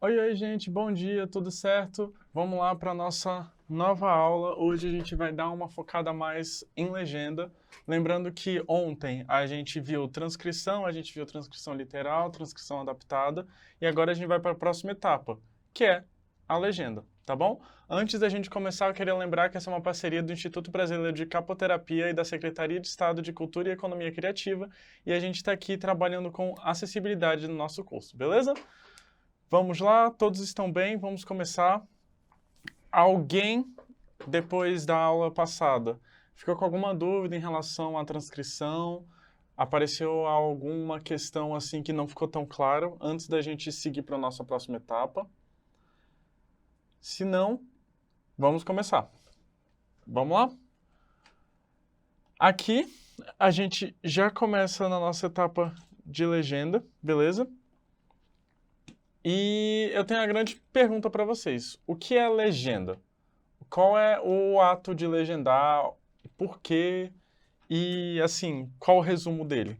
Oi, oi, gente, bom dia, tudo certo? Vamos lá para a nossa nova aula. Hoje a gente vai dar uma focada mais em legenda. Lembrando que ontem a gente viu transcrição literal, transcrição adaptada, e agora a gente vai para a próxima etapa, que é a legenda, tá bom? Antes da gente começar, eu queria lembrar que essa é uma parceria do Instituto Brasileiro de Capoterapia e da Secretaria de Estado de Cultura e Economia Criativa, e a gente está aqui trabalhando com acessibilidade no nosso curso, beleza? Vamos lá, todos estão bem, vamos começar. Alguém, depois da aula passada, ficou com alguma dúvida em relação à transcrição? Apareceu alguma questão assim que não ficou tão claro antes da gente seguir para a nossa próxima etapa? Se não, vamos começar. Vamos lá? Aqui a gente já começa na nossa etapa de legenda, beleza? E eu tenho a grande pergunta para vocês. O que é legenda? Qual é o ato de legendar? Por quê? E, assim, qual o resumo dele?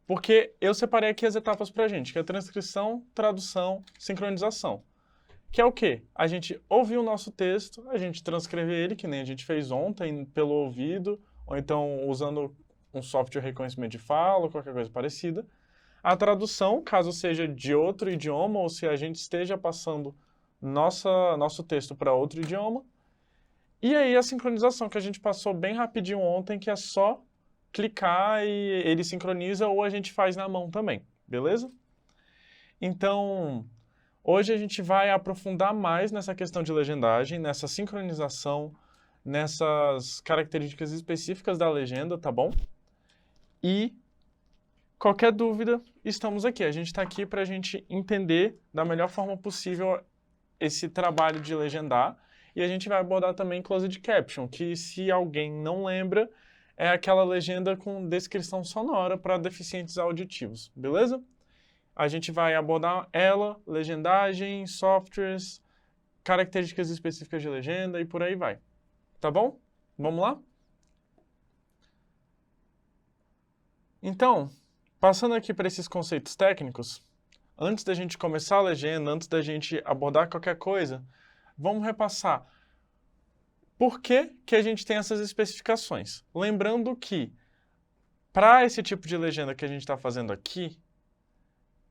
Porque eu separei aqui as etapas pra gente, que é transcrição, tradução, sincronização. Que é o quê? A gente ouvir o nosso texto, a gente transcrever ele, que nem a gente fez ontem, pelo ouvido, ou então usando um software de reconhecimento de fala, ou qualquer coisa parecida. A tradução, caso seja de outro idioma, ou se a gente esteja passando nosso texto para outro idioma. E aí a sincronização, que a gente passou bem rapidinho ontem, que é só clicar e ele sincroniza, ou a gente faz na mão também, beleza? Então, hoje a gente vai aprofundar mais nessa questão de legendagem, nessa sincronização, nessas características específicas da legenda, tá bom? E qualquer dúvida, estamos aqui. A gente está aqui para a gente entender da melhor forma possível esse trabalho de legendar. E a gente vai abordar também closed caption, que se alguém não lembra, é aquela legenda com descrição sonora para deficientes auditivos, beleza? A gente vai abordar ela, legendagem, softwares, características específicas de legenda e por aí vai. Tá bom? Vamos lá? Então, passando aqui para esses conceitos técnicos, antes da gente começar a legenda, antes da gente abordar qualquer coisa, vamos repassar por que que a gente tem essas especificações. Lembrando que, para esse tipo de legenda que a gente está fazendo aqui,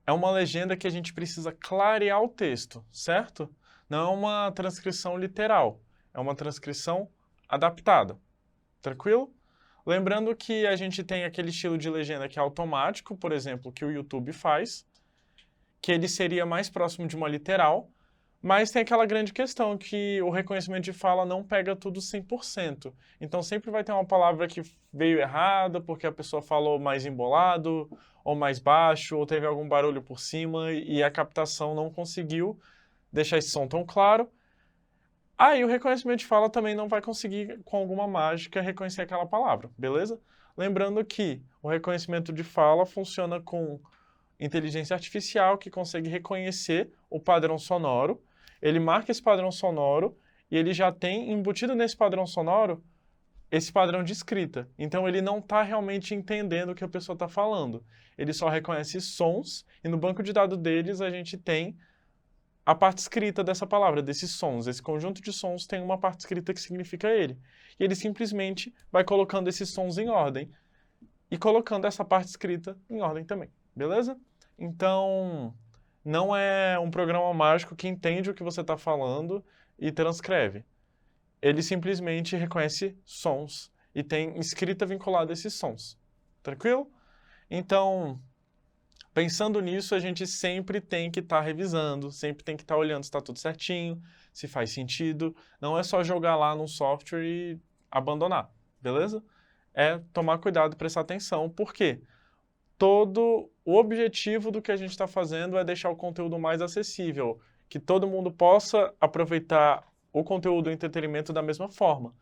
é uma legenda que a gente precisa clarear o texto, certo? Não é uma transcrição literal, é uma transcrição adaptada. Tranquilo? Lembrando que a gente tem aquele estilo de legenda que é automático, por exemplo, que o YouTube faz, que ele seria mais próximo de uma literal, mas tem aquela grande questão que o reconhecimento de fala não pega tudo 100%. Então sempre vai ter uma palavra que veio errada, porque a pessoa falou mais embolado, ou mais baixo, ou teve algum barulho por cima e a captação não conseguiu deixar esse som tão claro. Aí o reconhecimento de fala também não vai conseguir, com alguma mágica, reconhecer aquela palavra, beleza? Lembrando que o reconhecimento de fala funciona com inteligência artificial que consegue reconhecer o padrão sonoro, ele marca esse padrão sonoro e ele já tem embutido nesse padrão sonoro esse padrão de escrita. Então ele não está realmente entendendo o que a pessoa está falando. Ele só reconhece sons e no banco de dados deles a gente tem a parte escrita dessa palavra, desses sons. Esse conjunto de sons tem uma parte escrita que significa ele. E ele simplesmente vai colocando esses sons em ordem e colocando essa parte escrita em ordem também. Beleza? Então, não é um programa mágico que entende o que você está falando e transcreve. Ele simplesmente reconhece sons e tem escrita vinculada a esses sons. Tranquilo? Então, pensando nisso, a gente sempre tem que estar revisando, sempre tem que estar olhando se está tudo certinho, se faz sentido. Não é só jogar lá no software e abandonar, beleza? É tomar cuidado e prestar atenção, porque todo o objetivo do que a gente está fazendo é deixar o conteúdo mais acessível, que todo mundo possa aproveitar o conteúdo do entretenimento da mesma forma.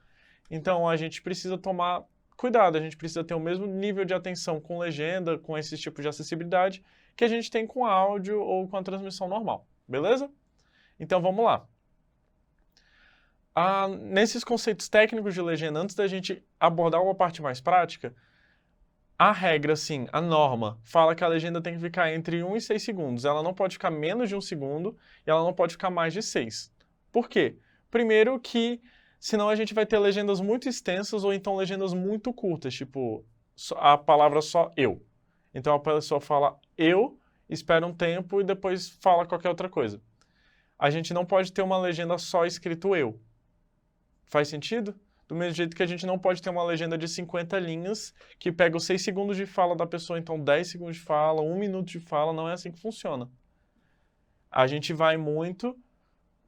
Então a gente precisa tomar cuidado, a gente precisa ter o mesmo nível de atenção com legenda, com esse tipo de acessibilidade, que a gente tem com áudio ou com a transmissão normal, beleza? Então vamos lá. Nesses conceitos técnicos de legenda, antes da gente abordar uma parte mais prática, A regra, assim, a norma, fala que a legenda tem que ficar entre 1 e 6 segundos. Ela não pode ficar menos de 1 segundo e ela não pode ficar mais de 6. Por quê? Primeiro que, senão a gente vai ter legendas muito extensas ou então legendas muito curtas, tipo, a palavra só eu. Então a pessoa fala eu, espera um tempo e depois fala qualquer outra coisa. A gente não pode ter uma legenda só escrito eu. Faz sentido? Do mesmo jeito que a gente não pode ter uma legenda de 50 linhas que pega os 6 segundos de fala da pessoa, então 10 segundos de fala, 1 minuto de fala, não é assim que funciona. A gente vai muito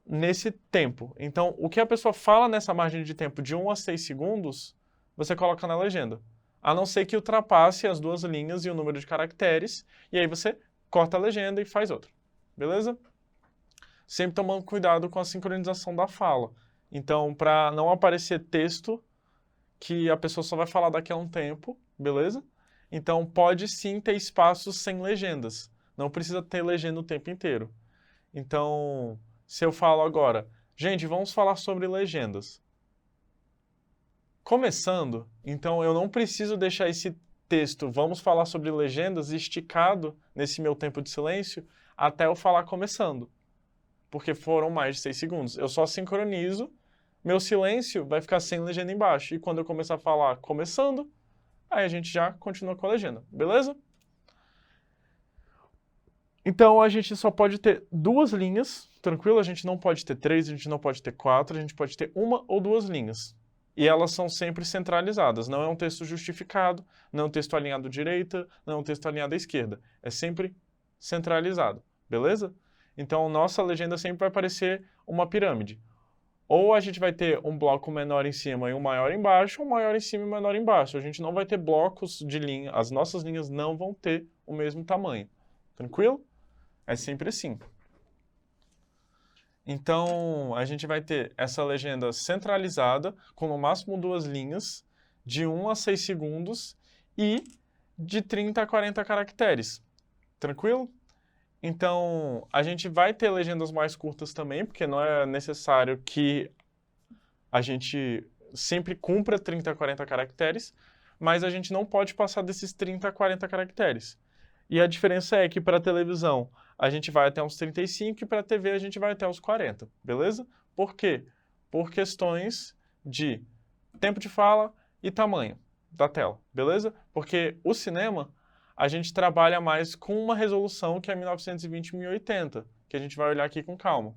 nesse tempo. Então, o que a pessoa fala nessa margem de tempo de 1 a 6 segundos, você coloca na legenda. A não ser que ultrapasse as 2 linhas e o número de caracteres, e aí você corta a legenda e faz outra. Beleza? Sempre tomando cuidado com a sincronização da fala. Então, para não aparecer texto que a pessoa só vai falar daqui a um tempo, beleza? Então, pode sim ter espaços sem legendas. Não precisa ter legenda o tempo inteiro. Então, se eu falo agora, gente, vamos falar sobre legendas. Começando, então eu não preciso deixar esse texto, vamos falar sobre legendas, esticado nesse meu tempo de silêncio até eu falar começando. Porque foram mais de 6 segundos. Eu só sincronizo, meu silêncio vai ficar sem legenda embaixo. E quando eu começar a falar começando, aí a gente já continua com a legenda, beleza? Então a gente só pode ter 2 linhas, tranquilo? A gente não pode ter 3, a gente não pode ter 4, a gente pode ter 1 ou 2 linhas. E elas são sempre centralizadas. Não é um texto justificado, não é um texto alinhado à direita, não é um texto alinhado à esquerda. É sempre centralizado, beleza? Então, nossa legenda sempre vai parecer uma pirâmide. Ou a gente vai ter um bloco menor em cima e um maior embaixo, um maior em cima e um menor embaixo. A gente não vai ter blocos de linha, as nossas linhas não vão ter o mesmo tamanho. Tranquilo? É sempre assim. Então, a gente vai ter essa legenda centralizada, com no máximo 2 linhas, de 1 a 6 segundos e de 30 a 40 caracteres. Tranquilo? Então, a gente vai ter legendas mais curtas também, porque não é necessário que a gente sempre cumpra 30 a 40 caracteres, mas a gente não pode passar desses 30 a 40 caracteres. E a diferença é que para televisão a gente vai até uns 35 e para a TV a gente vai até uns 40, beleza? Por quê? Por questões de tempo de fala e tamanho da tela, beleza? Porque o cinema a gente trabalha mais com uma resolução que é 1920 x 1080, que a gente vai olhar aqui com calma.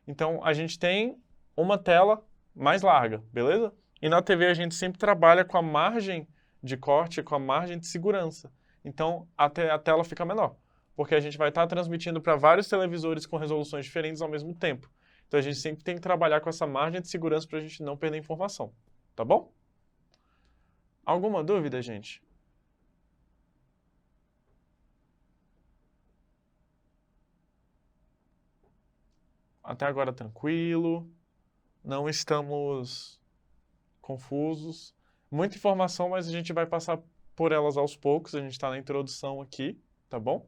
Então a gente tem uma tela mais larga, beleza? E na TV a gente sempre trabalha com a margem de corte, com a margem de segurança. Então até a tela fica menor, porque a gente vai estar transmitindo para vários televisores com resoluções diferentes ao mesmo tempo. Então a gente sempre tem que trabalhar com essa margem de segurança para a gente não perder informação, tá bom? Alguma dúvida, gente? Até agora tranquilo, não estamos confusos. Muita informação, mas a gente vai passar por elas aos poucos, a gente está na introdução aqui, tá bom?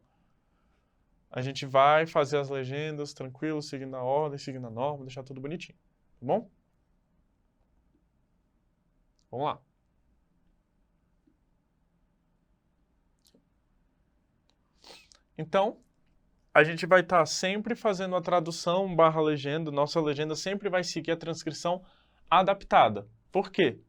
A gente vai fazer as legendas tranquilo, seguindo a ordem, seguindo a norma, deixar tudo bonitinho, tá bom? Vamos lá. Então, a gente vai estar sempre fazendo a tradução barra legenda, nossa legenda sempre vai seguir a transcrição adaptada. Por quê?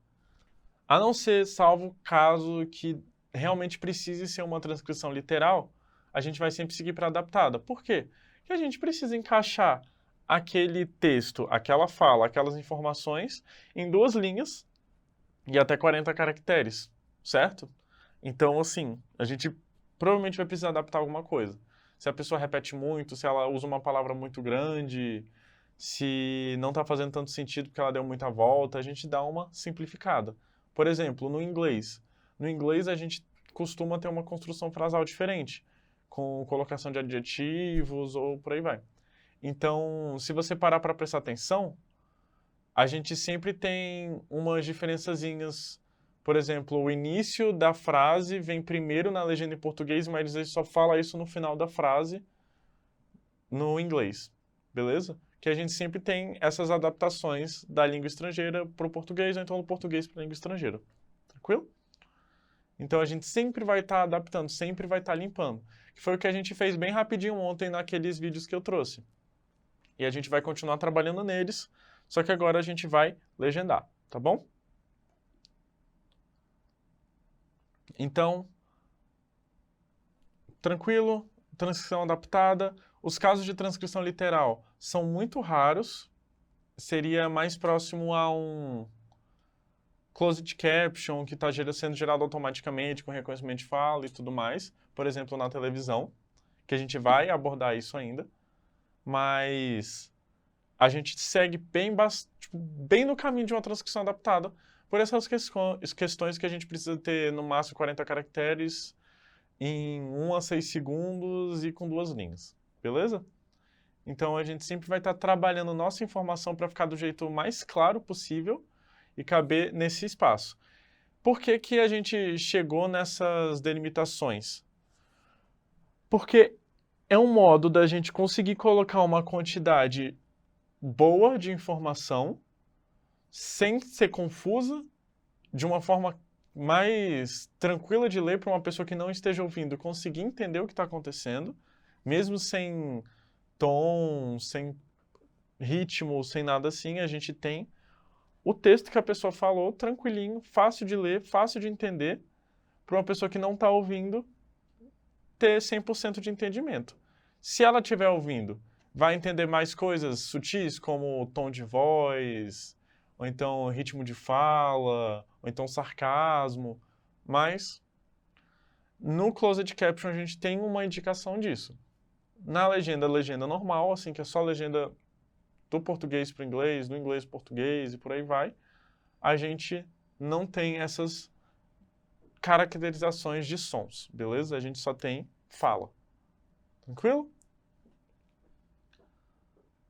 A não ser salvo caso que realmente precise ser uma transcrição literal, a gente vai sempre seguir para adaptada. Por quê? Porque a gente precisa encaixar aquele texto, aquela fala, aquelas informações em 2 linhas e até 40 caracteres, certo? Então, assim, a gente provavelmente vai precisar adaptar alguma coisa. Se a pessoa repete muito, se ela usa uma palavra muito grande, se não está fazendo tanto sentido porque ela deu muita volta, a gente dá uma simplificada. Por exemplo, no inglês. No inglês a gente costuma ter uma construção frasal diferente, com colocação de adjetivos ou por aí vai. Então, se você parar para prestar atenção, a gente sempre tem umas diferençazinhas. Por exemplo, o início da frase vem primeiro na legenda em português, mas ele só fala isso no final da frase no inglês, beleza? Que a gente sempre tem essas adaptações da língua estrangeira para o português, ou então do português para a língua estrangeira. Tranquilo? Então a gente sempre vai estar adaptando, sempre vai estar limpando. Que foi o que a gente fez bem rapidinho ontem naqueles vídeos que eu trouxe. E a gente vai continuar trabalhando neles, só que agora a gente vai legendar, tá bom? Então, tranquilo, transcrição adaptada. Os casos de transcrição literal são muito raros. Seria mais próximo a um closed caption que está sendo gerado automaticamente com reconhecimento de fala e tudo mais. Por exemplo, na televisão, que a gente vai abordar isso ainda. Mas a gente segue bem no caminho de uma transcrição adaptada por essas questões que a gente precisa ter no máximo 40 caracteres em 1 a 6 segundos e com 2 linhas, beleza? Então a gente sempre vai estar trabalhando nossa informação para ficar do jeito mais claro possível e caber nesse espaço. Por que que a gente chegou nessas delimitações? Porque é um modo da gente conseguir colocar uma quantidade boa de informação sem ser confusa, de uma forma mais tranquila de ler para uma pessoa que não esteja ouvindo conseguir entender o que está acontecendo, mesmo sem tom, sem ritmo, sem nada assim, a gente tem o texto que a pessoa falou, tranquilinho, fácil de ler, fácil de entender, para uma pessoa que não está ouvindo ter 100% de entendimento. Se ela estiver ouvindo, vai entender mais coisas sutis, como tom de voz, ou então ritmo de fala, ou então sarcasmo, mas no Closed Caption a gente tem uma indicação disso. Na legenda, legenda normal, assim, que é só legenda do português para o inglês, do inglês para o português e por aí vai, a gente não tem essas caracterizações de sons, beleza? A gente só tem fala. Tranquilo?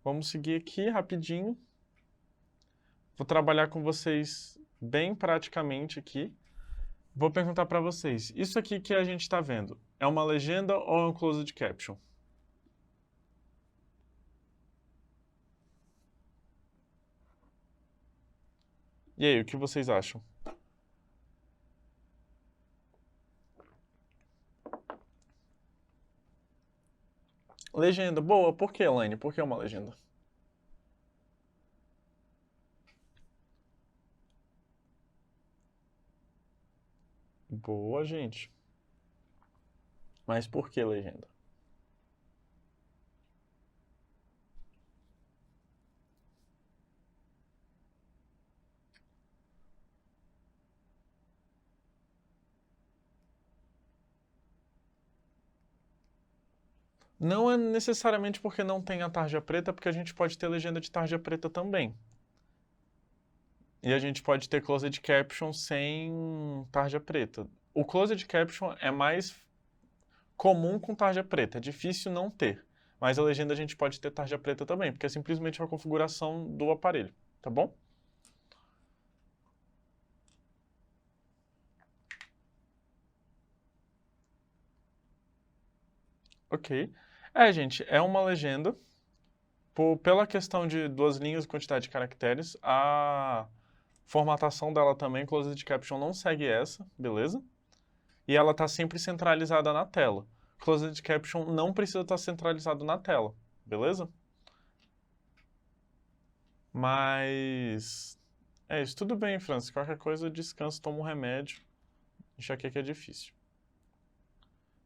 Vamos seguir aqui rapidinho. Vou trabalhar com vocês bem praticamente aqui. Vou perguntar para vocês, isso aqui que a gente está vendo, é uma legenda ou é um closed caption? E aí, o que vocês acham? Legenda, boa. Por que, Elaine? Por que uma legenda? Boa, gente. Mas por que legenda? Não é necessariamente porque não tem a tarja preta, porque a gente pode ter legenda de tarja preta também. E a gente pode ter closed caption sem tarja preta. O closed caption é mais comum com tarja preta, é difícil não ter. Mas a legenda a gente pode ter tarja preta também, porque é simplesmente uma configuração do aparelho, tá bom? Ok. Gente, é uma legenda. Pela questão de 2 linhas e quantidade de caracteres, a formatação dela também, closed caption, não segue essa, beleza? E ela está sempre centralizada na tela. Closed caption não precisa estar centralizado na tela, beleza? Mas é isso. Tudo bem, Francis. Qualquer coisa, descansa, toma um remédio. Enxaqueca é difícil.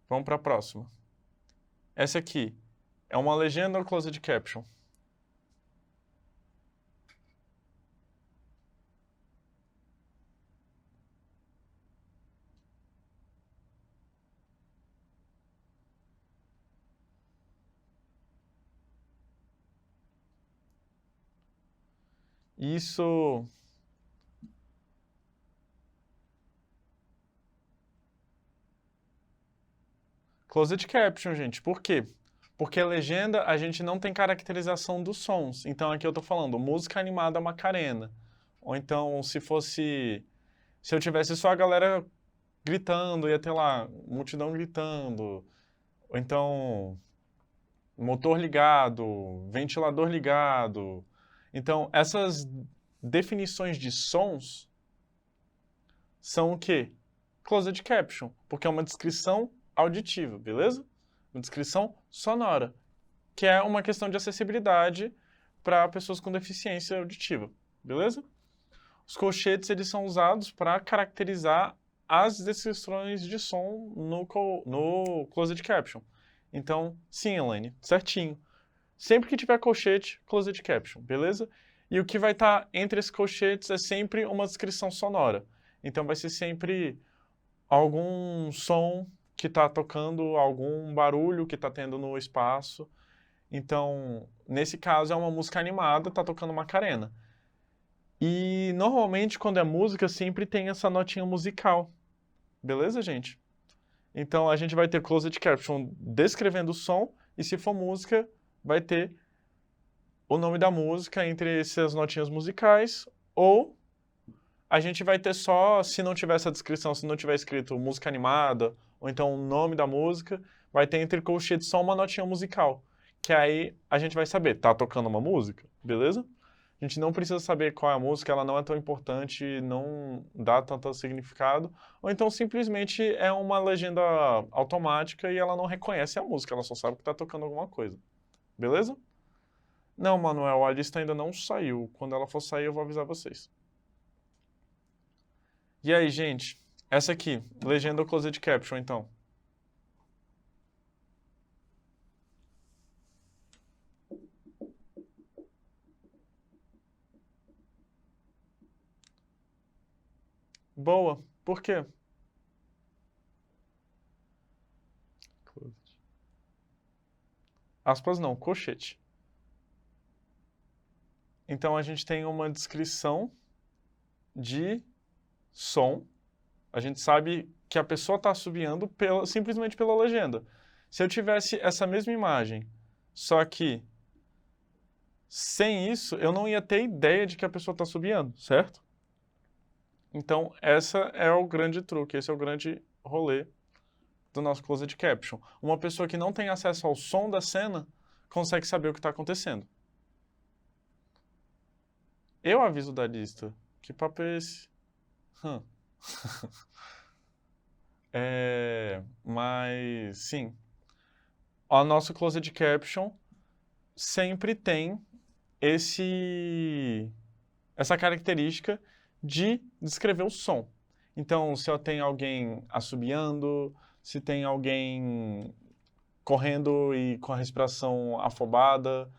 Vamos para a próxima. Essa aqui é uma legenda ou closed caption? Isso. Closed caption, gente. Por quê? Porque a legenda a gente não tem caracterização dos sons. Então aqui eu tô falando música animada Macarena. Ou então se fosse. Se eu tivesse só a galera gritando, ia ter lá multidão gritando. Ou então motor ligado, ventilador ligado. Então essas definições de sons são o quê? closed caption, porque é uma descrição auditiva, beleza? Uma descrição sonora, que é uma questão de acessibilidade para pessoas com deficiência auditiva, beleza? Os colchetes eles são usados para caracterizar as descrições de som no closed caption. Então, sim, Elaine, certinho. Sempre que tiver colchete, closed caption, beleza? E o que vai estar entre esses colchetes é sempre uma descrição sonora. Então vai ser sempre algum som que está tocando, algum barulho que está tendo no espaço. Então, nesse caso, é uma música animada, está tocando Macarena. E normalmente, quando é música, sempre tem essa notinha musical. Beleza, gente? Então, a gente vai ter closed caption descrevendo o som, e se for música, vai ter o nome da música entre essas notinhas musicais, ou a gente vai ter só, se não tiver essa descrição, se não tiver escrito música animada, ou então o nome da música, vai ter entre colchetes só uma notinha musical, que aí a gente vai saber, tá tocando uma música, beleza? A gente não precisa saber qual é a música, ela não é tão importante, não dá tanto significado, ou então simplesmente é uma legenda automática e ela não reconhece a música, ela só sabe que tá tocando alguma coisa, beleza? Não, Manuel, a lista ainda não saiu. Quando ela for sair, eu vou avisar vocês. E aí, gente? Essa aqui, legenda ou closed caption, então? Boa. Por quê? Closed. Aspas não, colchete. Então a gente tem uma descrição de som. A gente sabe que a pessoa está assobiando simplesmente pela legenda. Se eu tivesse essa mesma imagem, só que sem isso, eu não ia ter ideia de que a pessoa está assobiando, certo? Então, essa é o grande truque, esse é o grande rolê do nosso closed caption. Uma pessoa que não tem acesso ao som da cena consegue saber o que está acontecendo. Eu aviso da lista. Que papo é esse? Mas, sim. O nosso closed caption sempre tem essa característica de descrever o som. Então, se eu tenho alguém assobiando, se tem alguém correndo e com a respiração afobada,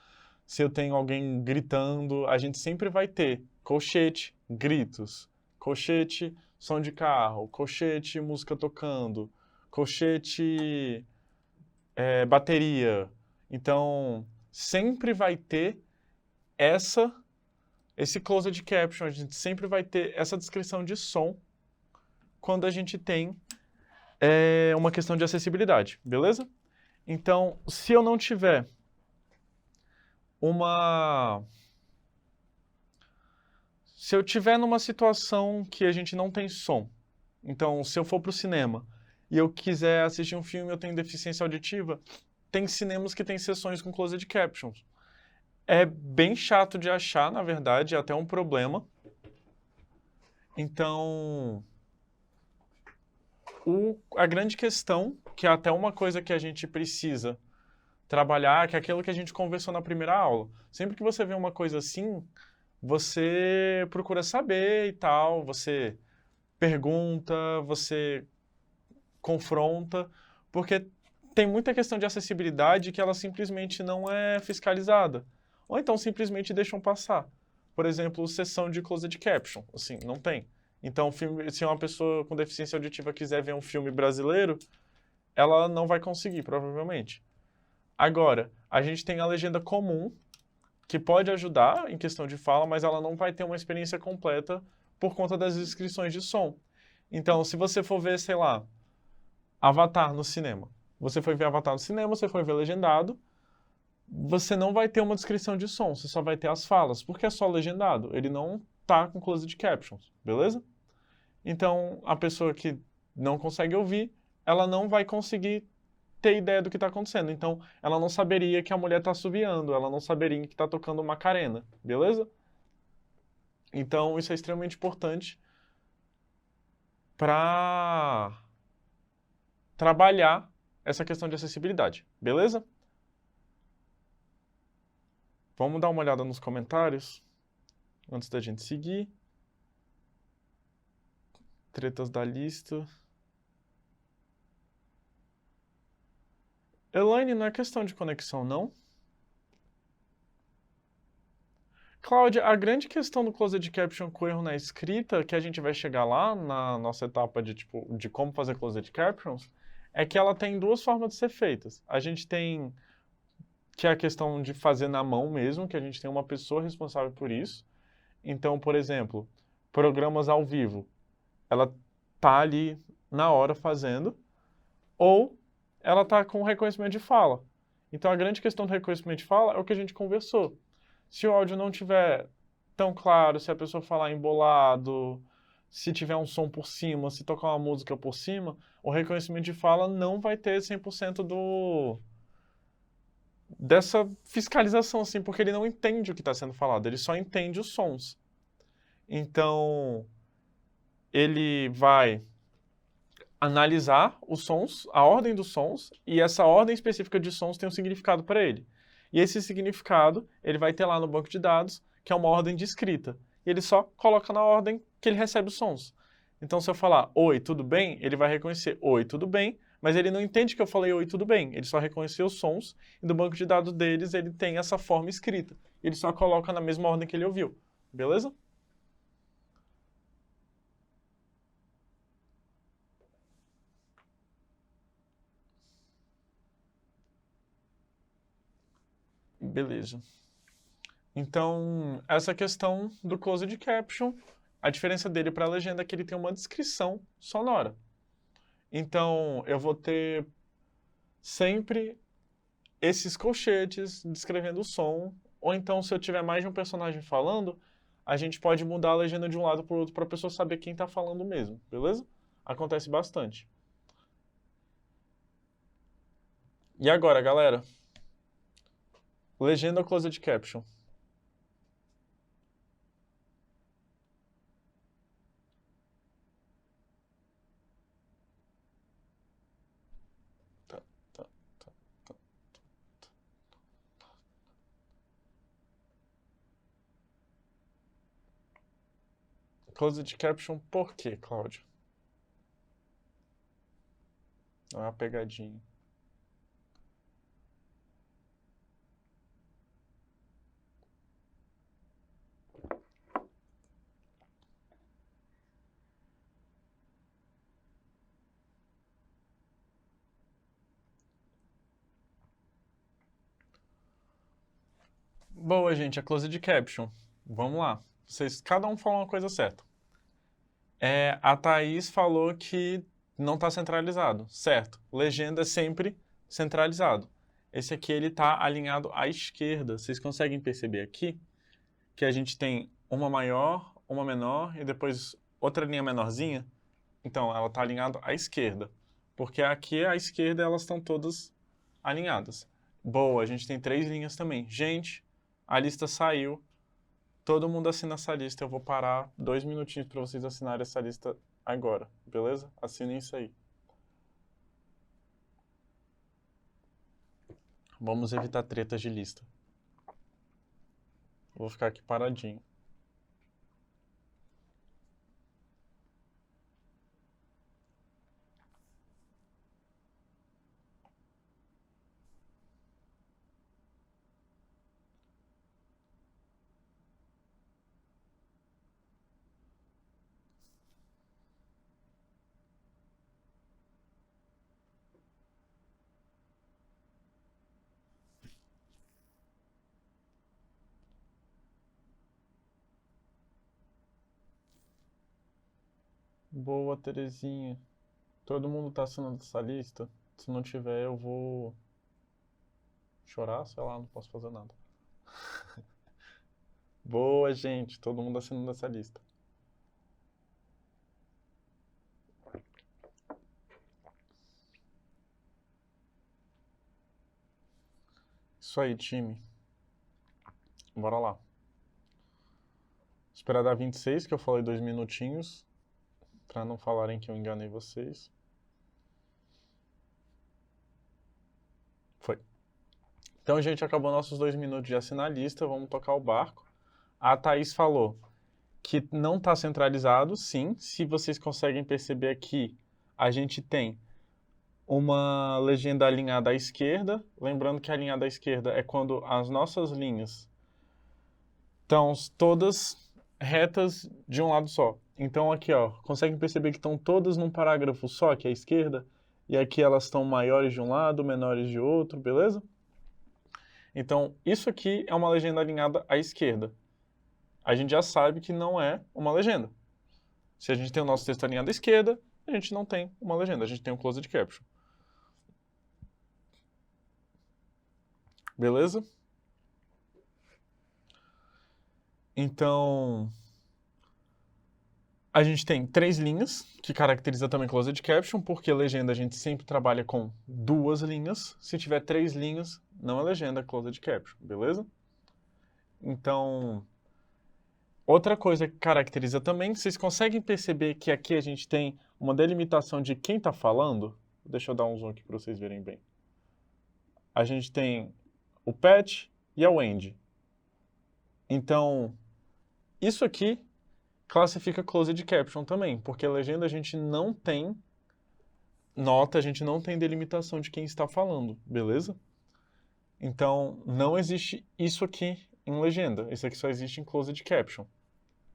se eu tenho alguém gritando, a gente sempre vai ter colchete, gritos, colchete, som de carro, colchete, música tocando, colchete, bateria. Então, sempre vai ter esse closed caption, a gente sempre vai ter essa descrição de som quando a gente tem uma questão de acessibilidade, beleza? Então, se eu não tiver se eu tiver numa situação que a gente não tem som, então, se eu for para o cinema e eu quiser assistir um filme e eu tenho deficiência auditiva, tem cinemas que tem sessões com closed captions. É bem chato de achar, na verdade, é até um problema. Então, a grande questão, que é até uma coisa que a gente precisa trabalhar, que é aquilo que a gente conversou na primeira aula. Sempre que você vê uma coisa assim, você procura saber e tal, você pergunta, você confronta, porque tem muita questão de acessibilidade que ela simplesmente não é fiscalizada. Ou então simplesmente deixam passar. Por exemplo, sessão de closed caption, assim, não tem. Então, se uma pessoa com deficiência auditiva quiser ver um filme brasileiro, ela não vai conseguir, provavelmente. Agora, a gente tem a legenda comum, que pode ajudar em questão de fala, mas ela não vai ter uma experiência completa por conta das descrições de som. Então, se você for ver, sei lá, Avatar no cinema. Você foi ver Avatar no cinema, você foi ver legendado, você não vai ter uma descrição de som, você só vai ter as falas, porque é só legendado, ele não tá com closed captions, beleza? Então, a pessoa que não consegue ouvir, ela não vai conseguir ter ideia do que está acontecendo. Então, ela não saberia que a mulher está assobiando, ela não saberia que está tocando Macarena, beleza? Então, isso é extremamente importante para trabalhar essa questão de acessibilidade, beleza? Vamos dar uma olhada nos comentários antes da gente seguir. Tretas da lista. Elaine, não é questão de conexão, não? Cláudia, a grande questão do Closed Caption com erro na escrita, que a gente vai chegar lá na nossa etapa de como fazer Closed Captions, é que ela tem duas formas de ser feitas. A gente tem, que é a questão de fazer na mão mesmo, que a gente tem uma pessoa responsável por isso. Então, por exemplo, programas ao vivo, ela tá ali na hora fazendo, ou ela tá com reconhecimento de fala. Então, a grande questão do reconhecimento de fala é o que a gente conversou. Se o áudio não tiver tão claro, se a pessoa falar embolado, se tiver um som por cima, se tocar uma música por cima, o reconhecimento de fala não vai ter 100% dessa fiscalização, assim, porque ele não entende o que está sendo falado, ele só entende os sons. Então, ele vai analisar os sons, a ordem dos sons, e essa ordem específica de sons tem um significado para ele. E esse significado, ele vai ter lá no banco de dados, que é uma ordem de escrita. E ele só coloca na ordem que ele recebe os sons. Então, se eu falar oi, tudo bem? Ele vai reconhecer oi, tudo bem, mas ele não entende que eu falei oi, tudo bem. Ele só reconheceu os sons, e no banco de dados deles ele tem essa forma escrita. Ele só coloca na mesma ordem que ele ouviu. Beleza? Beleza. Então, essa questão do closed caption, a diferença dele para a legenda é que ele tem uma descrição sonora. Então, eu vou ter sempre esses colchetes descrevendo o som, ou então, se eu tiver mais de um personagem falando, a gente pode mudar a legenda de um lado para o outro para a pessoa saber quem está falando mesmo, beleza? Acontece bastante. E agora, galera? Legenda ou closed caption? Tá, tá, tá, tá. Closed caption por quê, Cláudio? É uma pegadinha. Boa, gente, a closed caption. Vamos lá. Vocês, cada um falou uma coisa certa. A Thaís falou que não está centralizado. Certo. Legenda é sempre centralizado. Esse aqui, ele está alinhado à esquerda. Vocês conseguem perceber aqui que a gente tem uma maior, uma menor e depois outra linha menorzinha? Então, ela está alinhada à esquerda. Porque aqui à esquerda elas estão todas alinhadas. Boa, a gente tem 3 linhas também. Gente, a lista saiu. Todo mundo assina essa lista. Eu vou parar 2 minutinhos para vocês assinarem essa lista agora, beleza? Assinem isso aí. Vamos evitar tretas de lista. Vou ficar aqui paradinho. Boa, Terezinha. Todo mundo tá assinando essa lista? Se não tiver, eu vou chorar, sei lá, não posso fazer nada. Boa, gente. Todo mundo assinando essa lista. Isso aí, time. Bora lá. Esperar dar 26, que eu falei 2 minutinhos. para não falarem que eu enganei vocês. Foi. Então, gente, acabou nossos 2 minutos de assinar a lista, vamos tocar o barco. A Thaís falou que não está centralizado, sim. Se vocês conseguem perceber aqui, a gente tem uma legenda alinhada à esquerda. Lembrando que a alinhada à esquerda é quando as nossas linhas estão todas retas de um lado só. Então aqui, ó, conseguem perceber que estão todas num parágrafo só, que é a esquerda, e aqui elas estão maiores de um lado, menores de outro, beleza? Então, isso aqui é uma legenda alinhada à esquerda. A gente já sabe que não é uma legenda. Se a gente tem o nosso texto alinhado à esquerda, a gente não tem uma legenda, a gente tem um closed caption. Beleza? Então, a gente tem 3 linhas, que caracteriza também closed caption, porque legenda a gente sempre trabalha com 2 linhas. Se tiver 3 linhas, não é legenda, é closed caption, beleza? Então, outra coisa que caracteriza também, vocês conseguem perceber que aqui a gente tem uma delimitação de quem está falando? Deixa eu dar um zoom aqui para vocês verem bem. A gente tem o Pat e a Wendy. Então, isso aqui classifica closed caption também, porque a legenda a gente não tem nota, a gente não tem delimitação de quem está falando, beleza? Então, não existe isso aqui em legenda. Isso aqui só existe em closed caption,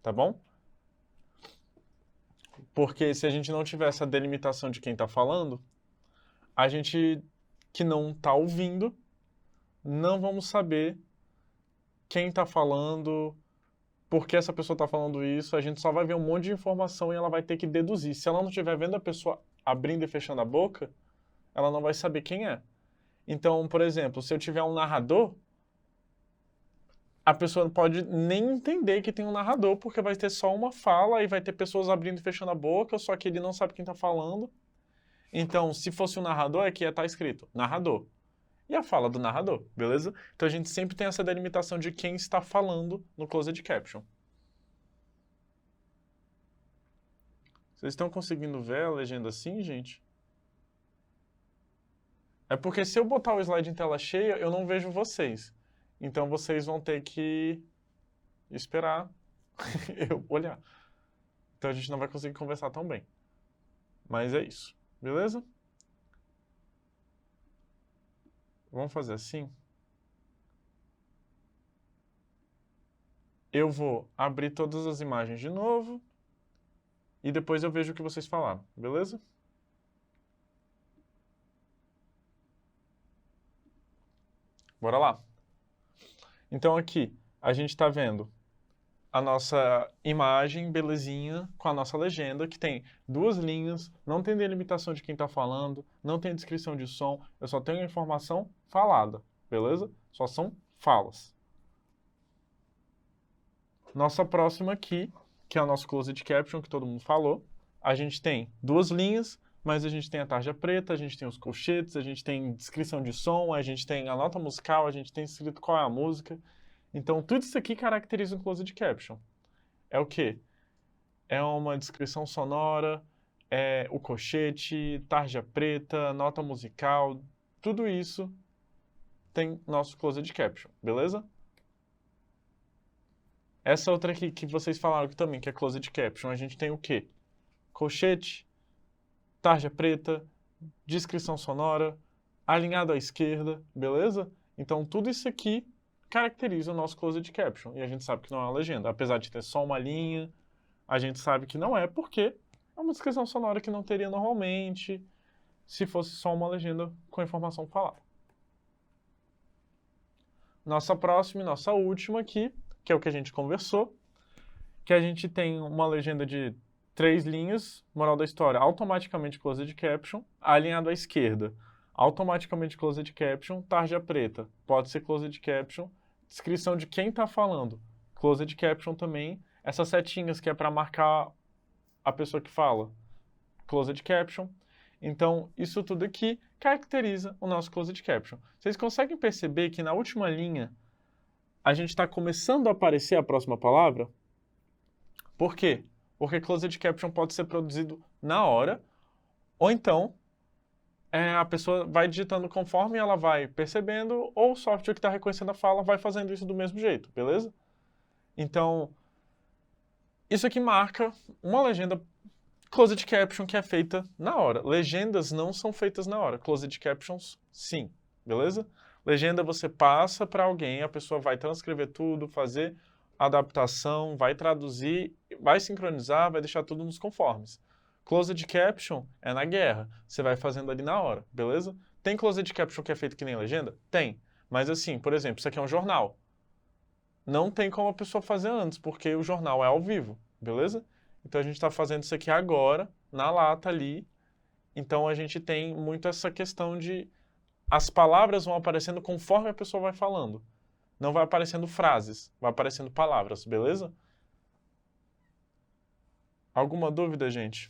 tá bom? Porque se a gente não tiver essa delimitação de quem está falando, a gente que não está ouvindo, não vamos saber quem está falando, por que essa pessoa está falando isso, a gente só vai ver um monte de informação e ela vai ter que deduzir. Se ela não estiver vendo a pessoa abrindo e fechando a boca, ela não vai saber quem é. Então, por exemplo, se eu tiver um narrador, a pessoa pode nem entender que tem um narrador, porque vai ter só uma fala e vai ter pessoas abrindo e fechando a boca, só que ele não sabe quem está falando. Então, se fosse um narrador, aqui ia estar escrito narrador. E a fala do narrador, beleza? Então a gente sempre tem essa delimitação de quem está falando no closed caption. Vocês estão conseguindo ver a legenda assim, gente? É porque se eu botar o slide em tela cheia, eu não vejo vocês. Então vocês vão ter que esperar eu olhar. Então a gente não vai conseguir conversar tão bem. Mas é isso, beleza? Vamos fazer assim. Eu vou abrir todas as imagens de novo e depois eu vejo o que vocês falaram, beleza? Bora lá. Então aqui a gente está vendo a nossa imagem, belezinha, com a nossa legenda, que tem 2 linhas, não tem delimitação de quem está falando, não tem descrição de som, eu só tenho a informação falada, beleza? Só são falas. Nossa próxima aqui, que é o nosso closed caption, que todo mundo falou, a gente tem 2 linhas, mas a gente tem a tarja preta, a gente tem os colchetes, a gente tem descrição de som, a gente tem a nota musical, a gente tem escrito qual é a música. Então, tudo isso aqui caracteriza um closed caption. É o quê? É uma descrição sonora, é o colchete, tarja preta, nota musical, tudo isso tem nosso closed caption, beleza? Essa outra aqui que vocês falaram que também, que é closed caption, a gente tem o quê? Colchete, tarja preta, descrição sonora, alinhado à esquerda, beleza? Então, tudo isso aqui caracteriza o nosso closed caption. E a gente sabe que não é uma legenda. Apesar de ter só uma linha, a gente sabe que não é, porque é uma descrição sonora que não teria normalmente se fosse só uma legenda com a informação falada. Nossa próxima e nossa última aqui, que é o que a gente conversou, que a gente tem uma legenda de 3 linhas, moral da história, automaticamente closed caption, alinhado à esquerda, automaticamente closed caption, tarja preta, pode ser closed caption, descrição de quem está falando, closed caption também, essas setinhas que é para marcar a pessoa que fala, closed caption. Então, isso tudo aqui caracteriza o nosso closed caption. Vocês conseguem perceber que na última linha a gente está começando a aparecer a próxima palavra? Por quê? Porque closed caption pode ser produzido na hora, ou então a pessoa vai digitando conforme ela vai percebendo, ou o software que está reconhecendo a fala vai fazendo isso do mesmo jeito, beleza? Então, isso aqui marca uma legenda closed caption que é feita na hora. Legendas não são feitas na hora. Closed captions, sim. Beleza? Legenda você passa para alguém, a pessoa vai transcrever tudo, fazer adaptação, vai traduzir, vai sincronizar, vai deixar tudo nos conformes. Closed caption é na guerra. Você vai fazendo ali na hora, beleza? Tem closed caption que é feito que nem legenda? Tem. Mas assim, por exemplo, isso aqui é um jornal. Não tem como a pessoa fazer antes, porque o jornal é ao vivo, beleza? Então a gente está fazendo isso aqui agora, na lata ali. Então a gente tem muito essa questão de as palavras vão aparecendo conforme a pessoa vai falando. Não vai aparecendo frases, vai aparecendo palavras, beleza? Alguma dúvida, gente?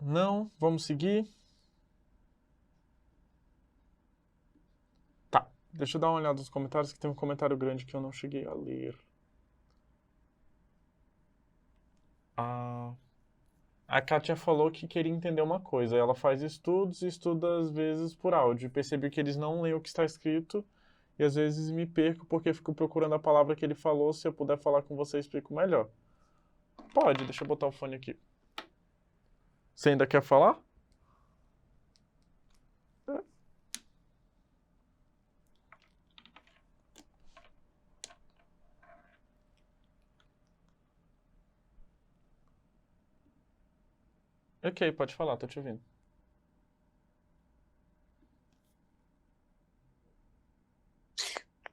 Não? Vamos seguir? Tá. Deixa eu dar uma olhada nos comentários, que tem um comentário grande que eu não cheguei a ler. A Kátia falou que queria entender uma coisa. Ela faz estudos e estuda às vezes por áudio. Percebi que eles não leem o que está escrito e às vezes me perco porque fico procurando a palavra que ele falou. Se eu puder falar com você, explico melhor. Pode, deixa eu botar o fone aqui. Você ainda quer falar? Ok, pode falar, tô te ouvindo.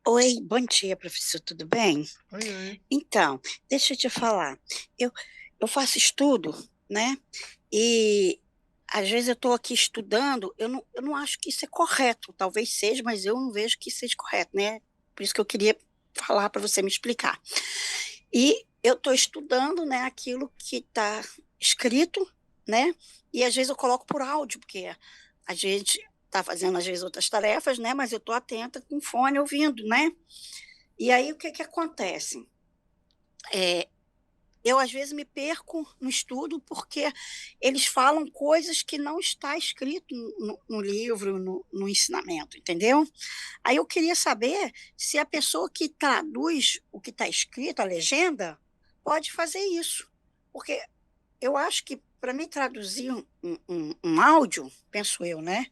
Oi, bom dia, professor, tudo bem? Oi, oi. Então, deixa eu te falar, eu faço estudo, né? E às vezes eu estou aqui estudando, eu não acho que isso é correto, talvez seja, mas eu não vejo que seja correto, né? Por isso que eu queria falar para você me explicar. E eu estou estudando, né, aquilo que está escrito, né? E às vezes eu coloco por áudio, porque a gente está fazendo às vezes outras tarefas, né? Mas eu estou atenta com fone ouvindo, né? E aí o que que acontece? É, eu às vezes me perco no estudo porque eles falam coisas que não está escrito no livro, no ensinamento, entendeu? Aí eu queria saber se a pessoa que traduz o que está escrito, a legenda, pode fazer isso. Porque eu acho que para mim traduzir um áudio, penso eu, né?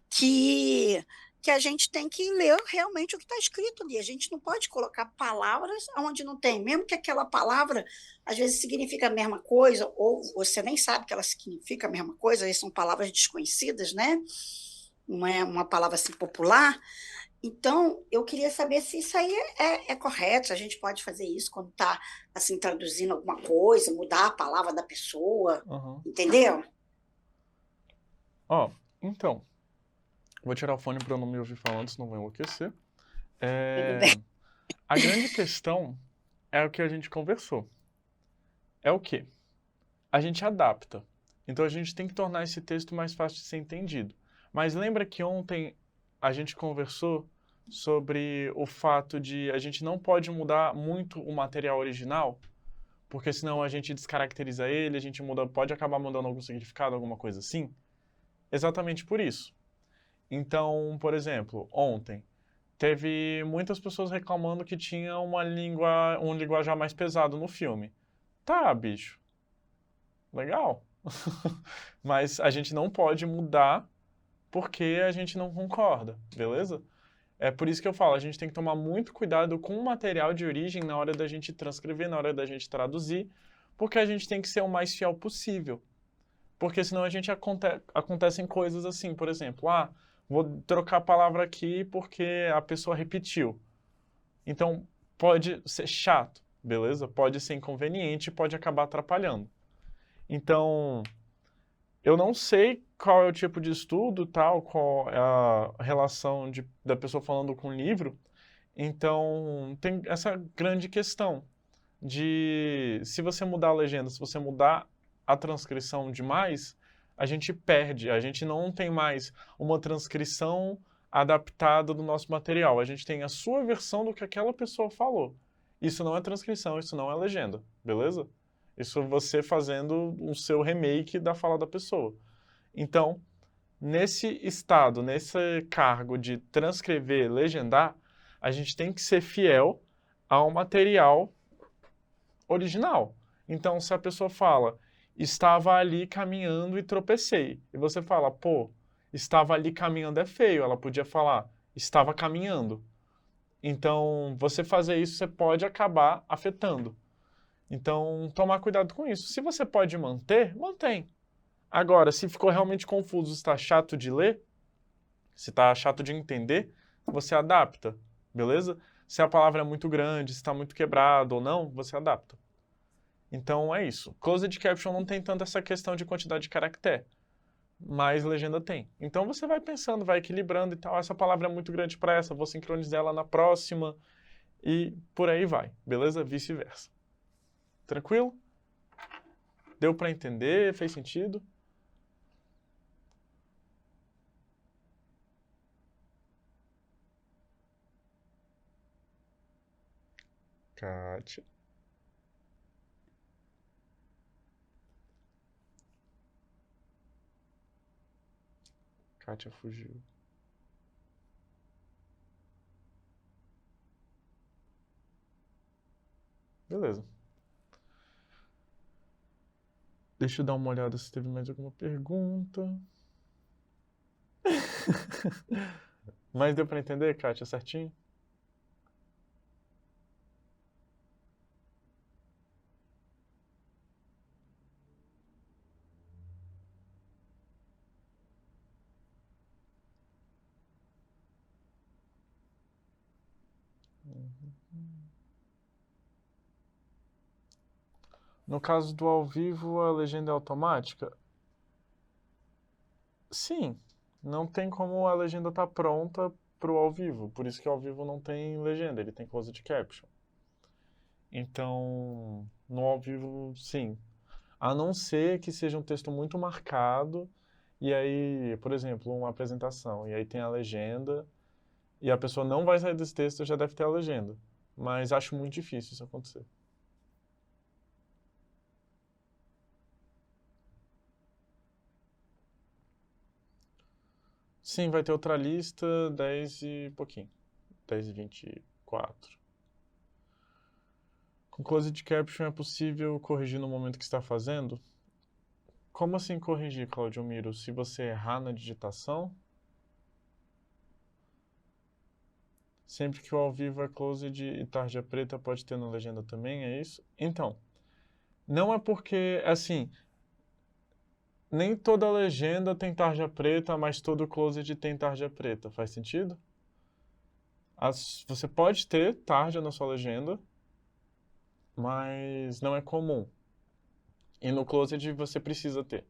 que, que a gente tem que ler realmente o que está escrito ali. A gente não pode colocar palavras onde não tem, mesmo que aquela palavra às vezes significa a mesma coisa, ou você nem sabe que ela significa a mesma coisa, aí são palavras desconhecidas, né? Não é uma palavra assim popular. Então, eu queria saber se isso aí é correto, se a gente pode fazer isso quando está assim, traduzindo alguma coisa, mudar a palavra da pessoa, Uhum. entendeu? Ó, então, vou tirar o fone para eu não me ouvir falando, senão vou enlouquecer. Tudo bem. A grande questão é o que a gente conversou. É o quê? A gente adapta. Então a gente tem que tornar esse texto mais fácil de ser entendido. Mas lembra que ontem a gente conversou sobre o fato de a gente não pode mudar muito o material original, porque senão a gente descaracteriza ele, a gente muda, pode acabar mudando algum significado, alguma coisa assim? Exatamente por isso. Então, por exemplo, ontem teve muitas pessoas reclamando que tinha um linguajar mais pesado no filme. Tá, bicho. Legal. Mas a gente não pode mudar porque a gente não concorda, beleza? É por isso que eu falo, a gente tem que tomar muito cuidado com o material de origem na hora da gente transcrever, na hora da gente traduzir, porque a gente tem que ser o mais fiel possível. Porque senão a gente acontecem coisas assim, por exemplo, vou trocar a palavra aqui porque a pessoa repetiu. Então, pode ser chato, beleza? Pode ser inconveniente, pode acabar atrapalhando. Então, eu não sei qual é o tipo de estudo, tal, qual é a relação da pessoa falando com o livro. Então, tem essa grande questão de se você mudar a legenda, se você mudar a transcrição demais, a gente perde, a gente não tem mais uma transcrição adaptada do nosso material, a gente tem a sua versão do que aquela pessoa falou. Isso não é transcrição, isso não é legenda, beleza? Isso é você fazendo o seu remake da fala da pessoa. Então, nesse estado, nesse cargo de transcrever, legendar, a gente tem que ser fiel ao material original. Então, se a pessoa fala, estava ali caminhando e tropecei, e você fala, pô, estava ali caminhando é feio, ela podia falar, estava caminhando. Então, você fazer isso, você pode acabar afetando. Então, tomar cuidado com isso. Se você pode manter, mantém. Agora, se ficou realmente confuso, está chato de ler, se está chato de entender, você adapta, beleza? Se a palavra é muito grande, se está muito quebrado ou não, você adapta. Então é isso. Closed caption não tem tanto essa questão de quantidade de caractere, mas legenda tem. Então você vai pensando, vai equilibrando e tal. Essa palavra é muito grande para essa, vou sincronizar ela na próxima e por aí vai, beleza? Vice-versa. Tranquilo? Deu para entender? Fez sentido? Kátia. Kátia fugiu. Beleza. Deixa eu dar uma olhada se teve mais alguma pergunta. Mas deu para entender, Kátia, certinho? No caso do ao vivo, a legenda é automática? Sim, não tem como a legenda estar pronta para o ao vivo. Por isso que ao vivo não tem legenda, ele tem closed caption. Então, no ao vivo, sim. A não ser que seja um texto muito marcado, e aí, por exemplo, uma apresentação, e aí tem a legenda, e a pessoa não vai sair desse texto, já deve ter a legenda. Mas acho muito difícil isso acontecer. Sim, vai ter outra lista, 10 e pouquinho. 10 e 24. Com closed caption é possível corrigir no momento que está fazendo? Como assim corrigir, Claudio Miro? Se você errar na digitação? Sempre que o ao vivo é closed e tarja preta pode ter na legenda também, é isso? Então, não é porque, assim, nem toda legenda tem tarja preta, mas todo closed tem tarja preta. Faz sentido? Você pode ter tarja na sua legenda, mas não é comum. E no closed você precisa ter.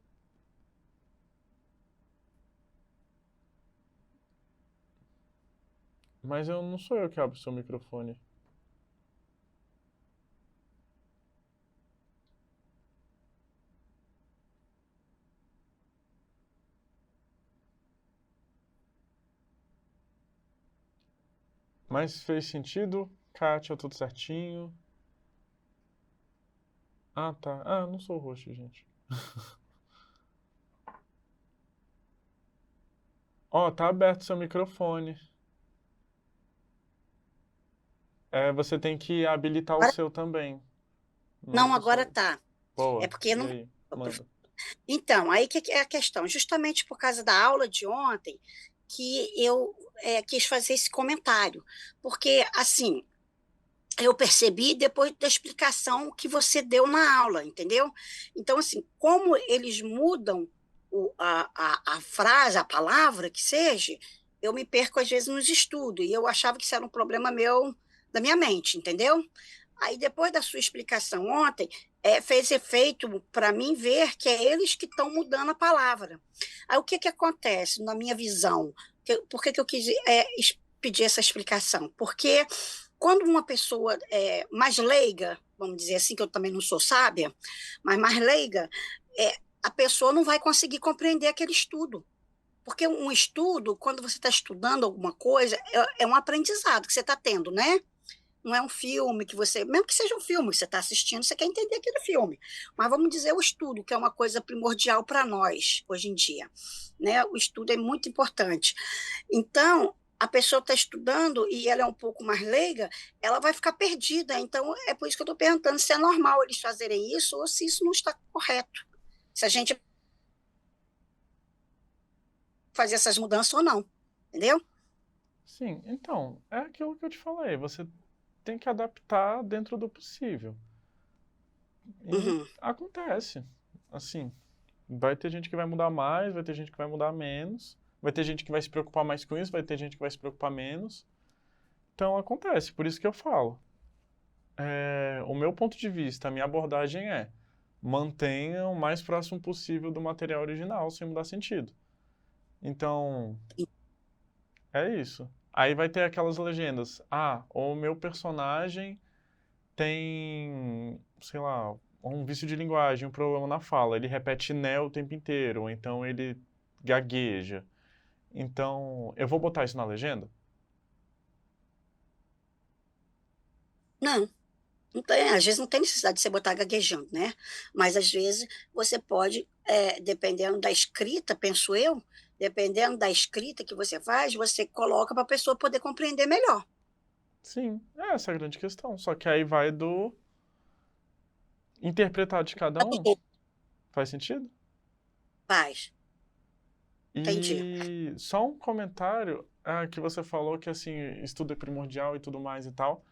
Mas eu não sou eu que abro o seu microfone. Mas fez sentido? Kátia, tudo certinho? Ah, tá. Ah, eu não sou o host, gente. Ó, tá aberto seu microfone. É, você tem que habilitar o Agora, seu também. Mas não, eu agora sou. tá. É Boa. porque E não. aí? Manda. Então, aí que é a questão. Justamente por causa da aula de ontem, que eu quis fazer esse comentário. Porque, assim, eu percebi depois da explicação que você deu na aula, entendeu? Então, assim, como eles mudam a frase, a palavra que seja, eu me perco às vezes nos estudos, e eu achava que isso era um problema meu, da minha mente, entendeu? Aí, depois da sua explicação ontem, fez efeito para mim ver que é eles que estão mudando a palavra. Aí o que que acontece, na minha visão? Por que que eu quis pedir essa explicação? Porque quando uma pessoa é mais leiga, vamos dizer assim, que eu também não sou sábia, mas mais leiga, a pessoa não vai conseguir compreender aquele estudo. Porque um estudo, quando você está estudando alguma coisa, um aprendizado que você está tendo, né? Não é um filme que você, mesmo que seja um filme que você está assistindo, você quer entender aquele filme. Mas vamos dizer o estudo, que é uma coisa primordial para nós hoje em dia. Né? O estudo é muito importante. Então, a pessoa está estudando e ela é um pouco mais leiga, ela vai ficar perdida. Então, é por isso que eu estou perguntando se é normal eles fazerem isso ou se isso não está correto. Se a gente fazer essas mudanças ou não. Entendeu? Sim, então, é aquilo que eu te falei. Você tem que adaptar dentro do possível. E Uhum. acontece. Assim, vai ter gente que vai mudar mais, vai ter gente que vai mudar menos, vai ter gente que vai se preocupar mais com isso, vai ter gente que vai se preocupar menos. Então acontece, por isso que eu falo. O meu ponto de vista, a minha abordagem é mantenha o mais próximo possível do material original, sem mudar sentido. Então, é isso. Aí vai ter aquelas legendas. Ah, o meu personagem tem, sei lá, um vício de linguagem, um problema na fala. Ele repete né o tempo inteiro, ou então ele gagueja. Então, eu vou botar isso na legenda? Não. Não tem, às vezes não tem necessidade de você botar gaguejando, né? Mas às vezes você pode, dependendo da escrita, penso eu, dependendo da escrita que você faz, você coloca para a pessoa poder compreender melhor. Sim, é essa a grande questão. Só que aí vai do interpretar de cada um. Faz sentido? Faz, entendi. E só um comentário que você falou que assim, estudo é primordial e tudo mais e tal.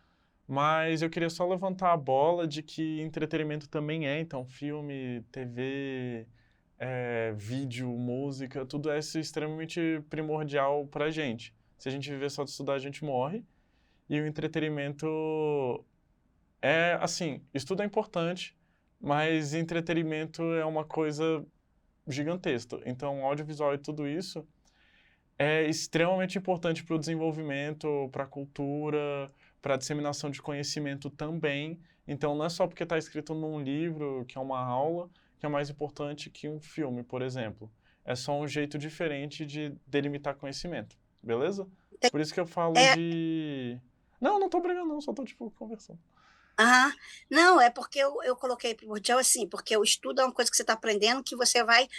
Mas eu queria só levantar a bola de que entretenimento também é, então filme, TV, vídeo, música, tudo é extremamente primordial pra gente. Se a gente viver só de estudar, a gente morre. E o entretenimento assim, estudo é importante, mas entretenimento é uma coisa gigantesca. Então, audiovisual e tudo isso é extremamente importante para o desenvolvimento, para a cultura, para a disseminação de conhecimento também. Então, não é só porque está escrito num livro, que é uma aula, que é mais importante que um filme, por exemplo. É só um jeito diferente de delimitar conhecimento, beleza? Por isso que eu falo É, de... Não, não tô brigando não, só tô, tipo, conversando. aham. Não, é porque eu coloquei primordial assim, porque o estudo é uma coisa que você está aprendendo que você vai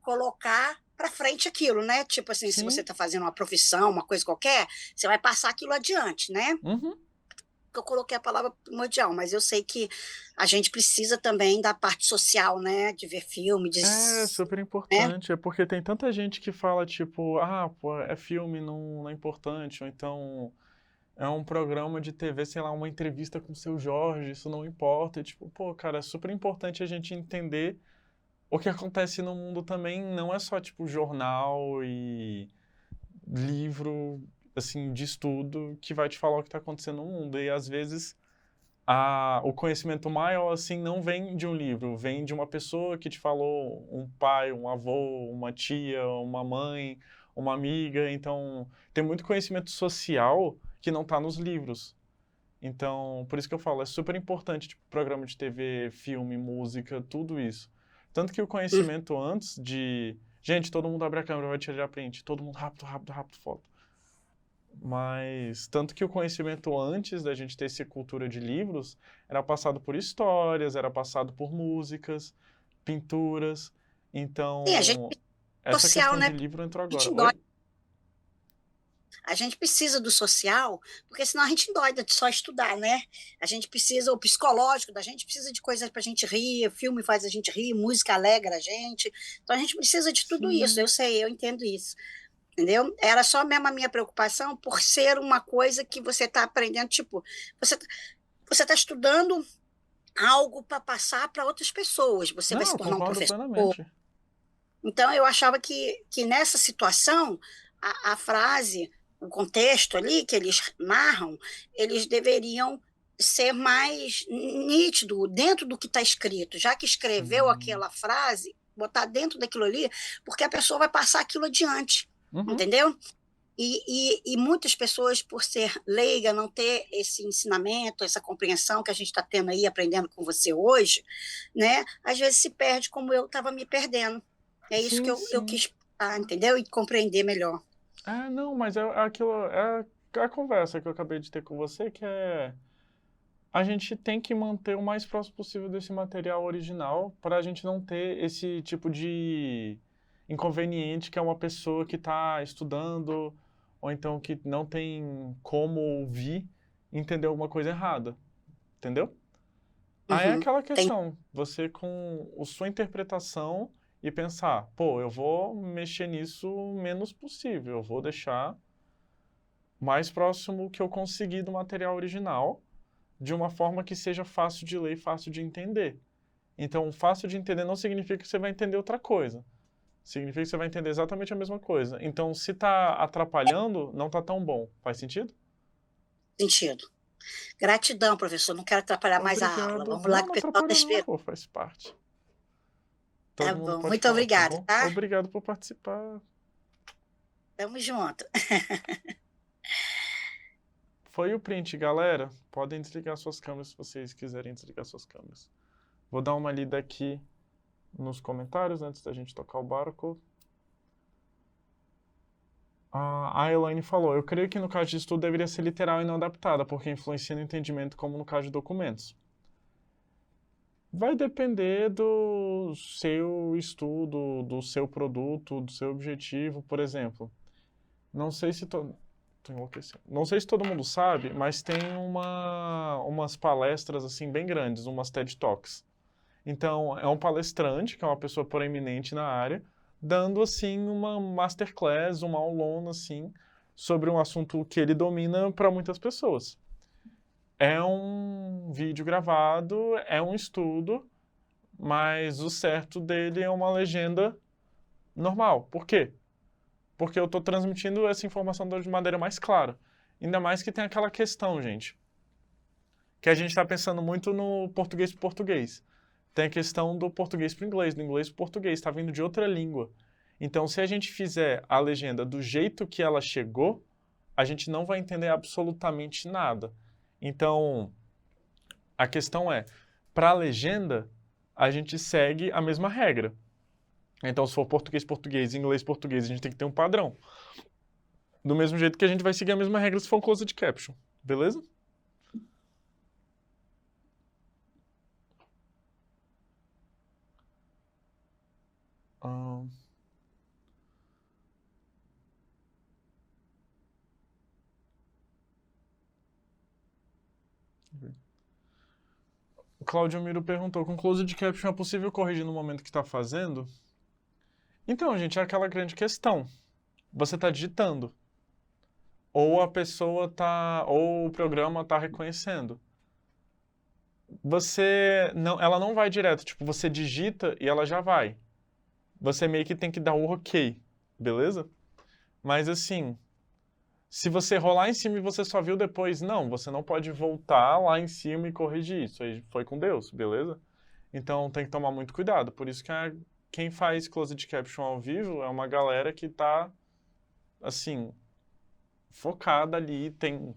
colocar para frente aquilo, né? Tipo assim, se você Sim, está fazendo uma profissão, uma coisa qualquer, você vai passar aquilo adiante, né? uhum. Eu coloquei a palavra primordial, mas eu sei que a gente precisa também da parte social, né? De ver filme, É super né? importante, é porque tem tanta gente que fala, tipo, ah, pô, é filme, não é importante, ou então é um programa de TV, sei lá, uma entrevista com o seu Jorge, isso não importa. E, tipo, pô, cara, é super importante a gente entender o que acontece no mundo também. Não é só, tipo, jornal e livro, assim, de estudo que vai te falar o que tá acontecendo no mundo. E às vezes o conhecimento maior, assim, não vem de um livro, vem de uma pessoa que te falou, um pai, um avô, uma tia, uma mãe, uma amiga. Então, tem muito conhecimento social que não está nos livros. Então, por isso que eu falo, é super importante, tipo, programa de TV, filme, música, tudo isso. Tanto que o Hum. conhecimento antes de... Gente, todo mundo abre a câmera, vai tirar print. Todo mundo rápido, rápido, rápido, foto. Mas, tanto que o conhecimento antes da gente ter essa cultura de livros era passado por histórias, era passado por músicas, pinturas. Sim, a gente Então, essa social, questão né? de livro entrou A gente agora. endoida. Oi? A gente precisa do social, porque senão a gente endoida de só estudar, né? A gente precisa, o psicológico da gente precisa de coisas para a gente rir, filme faz a gente rir, música alegra a gente. Então a gente precisa de tudo isso, eu Sim. sei, eu entendo isso. Entendeu? Era só mesmo a minha preocupação por ser uma coisa que você está aprendendo, tipo, você você está estudando algo para passar para outras pessoas, você vai Não, se eu tornar um concordo professor. plenamente. Então, eu achava que nessa situação, a frase, o contexto ali que eles narram, eles deveriam ser mais nítido dentro do que está escrito, já que escreveu aquela frase, botar dentro daquilo ali, porque a pessoa vai passar aquilo adiante, Uhum. entendeu? E muitas pessoas, por ser leiga, não ter esse ensinamento, essa compreensão que a gente está tendo aí, aprendendo com você hoje, né? Às vezes se perde como eu estava me perdendo. É isso que Sim, eu sim. quis, entendeu? E compreender melhor. Não, mas é aquilo, é a conversa que eu acabei de ter com você, que é a gente tem que manter o mais próximo possível desse material original para a gente não ter esse tipo de inconveniente que é uma pessoa que está estudando ou então que não tem como ouvir e entender alguma coisa errada, entendeu? Aí é Uhum. aquela Tem, questão, você com a sua interpretação e pensar, pô, eu vou mexer nisso o menos possível, eu vou deixar mais próximo que eu conseguir do material original, de uma forma que seja fácil de ler e fácil de entender. Então, fácil de entender não significa que você vai entender outra coisa. Significa que você vai entender exatamente a mesma coisa. Então, se está atrapalhando, não está tão bom. Faz sentido? sentido. Gratidão, professor. Não quero atrapalhar mais a aula. Obrigado. Vamos lá Não, que não o pessoal está atrapalha não, esperando. pô, faz parte. Tá Todo mundo bom. pode Muito falar, tá obrigada, bom? tá? Obrigado por participar. Tamo junto. Foi o print, galera. Podem desligar suas câmeras se vocês quiserem desligar suas câmeras. Vou dar uma lida aqui nos comentários antes da gente tocar o barco. A Elaine falou, eu creio que no caso de estudo deveria ser literal e não adaptada, porque influencia no entendimento como no caso de documentos. Vai depender do seu estudo, do seu produto, do seu objetivo, por exemplo. Não sei se tô enlouquecendo. Não sei se todo mundo sabe, mas tem umas palestras assim bem grandes, umas TED Talks. Então, é um palestrante, que é uma pessoa proeminente na área, dando assim uma masterclass, uma aulona assim, sobre um assunto que ele domina para muitas pessoas. É um vídeo gravado, é um estudo, mas o certo dele é uma legenda normal. Por quê? Porque eu estou transmitindo essa informação de maneira mais clara. Ainda mais que tem aquela questão, gente, que a gente está pensando muito no português para português. Tem a questão do português para o inglês, do inglês para o português, está vindo de outra língua. Então, se a gente fizer a legenda do jeito que ela chegou, a gente não vai entender absolutamente nada. Então, a questão é, para a legenda, a gente segue a mesma regra. Então, se for português, português, inglês, português, a gente tem que ter um padrão. Do mesmo jeito que a gente vai seguir a mesma regra se for um closed caption. Beleza? Ahn. O Claudio Miro perguntou, com closed caption é possível corrigir no momento que está fazendo? Então, gente, é aquela grande questão. Você está digitando. Ou a pessoa tá, ou o programa está reconhecendo. Ela não vai direto, tipo, você digita e ela já vai. Você meio que tem que dar o ok, beleza? Mas assim, se você rolar em cima e você só viu depois, não, você não pode voltar lá em cima e corrigir. Isso aí foi com Deus, beleza? Então tem que tomar muito cuidado. Por isso que quem faz closed caption ao vivo é uma galera que tá, assim, focada ali, tem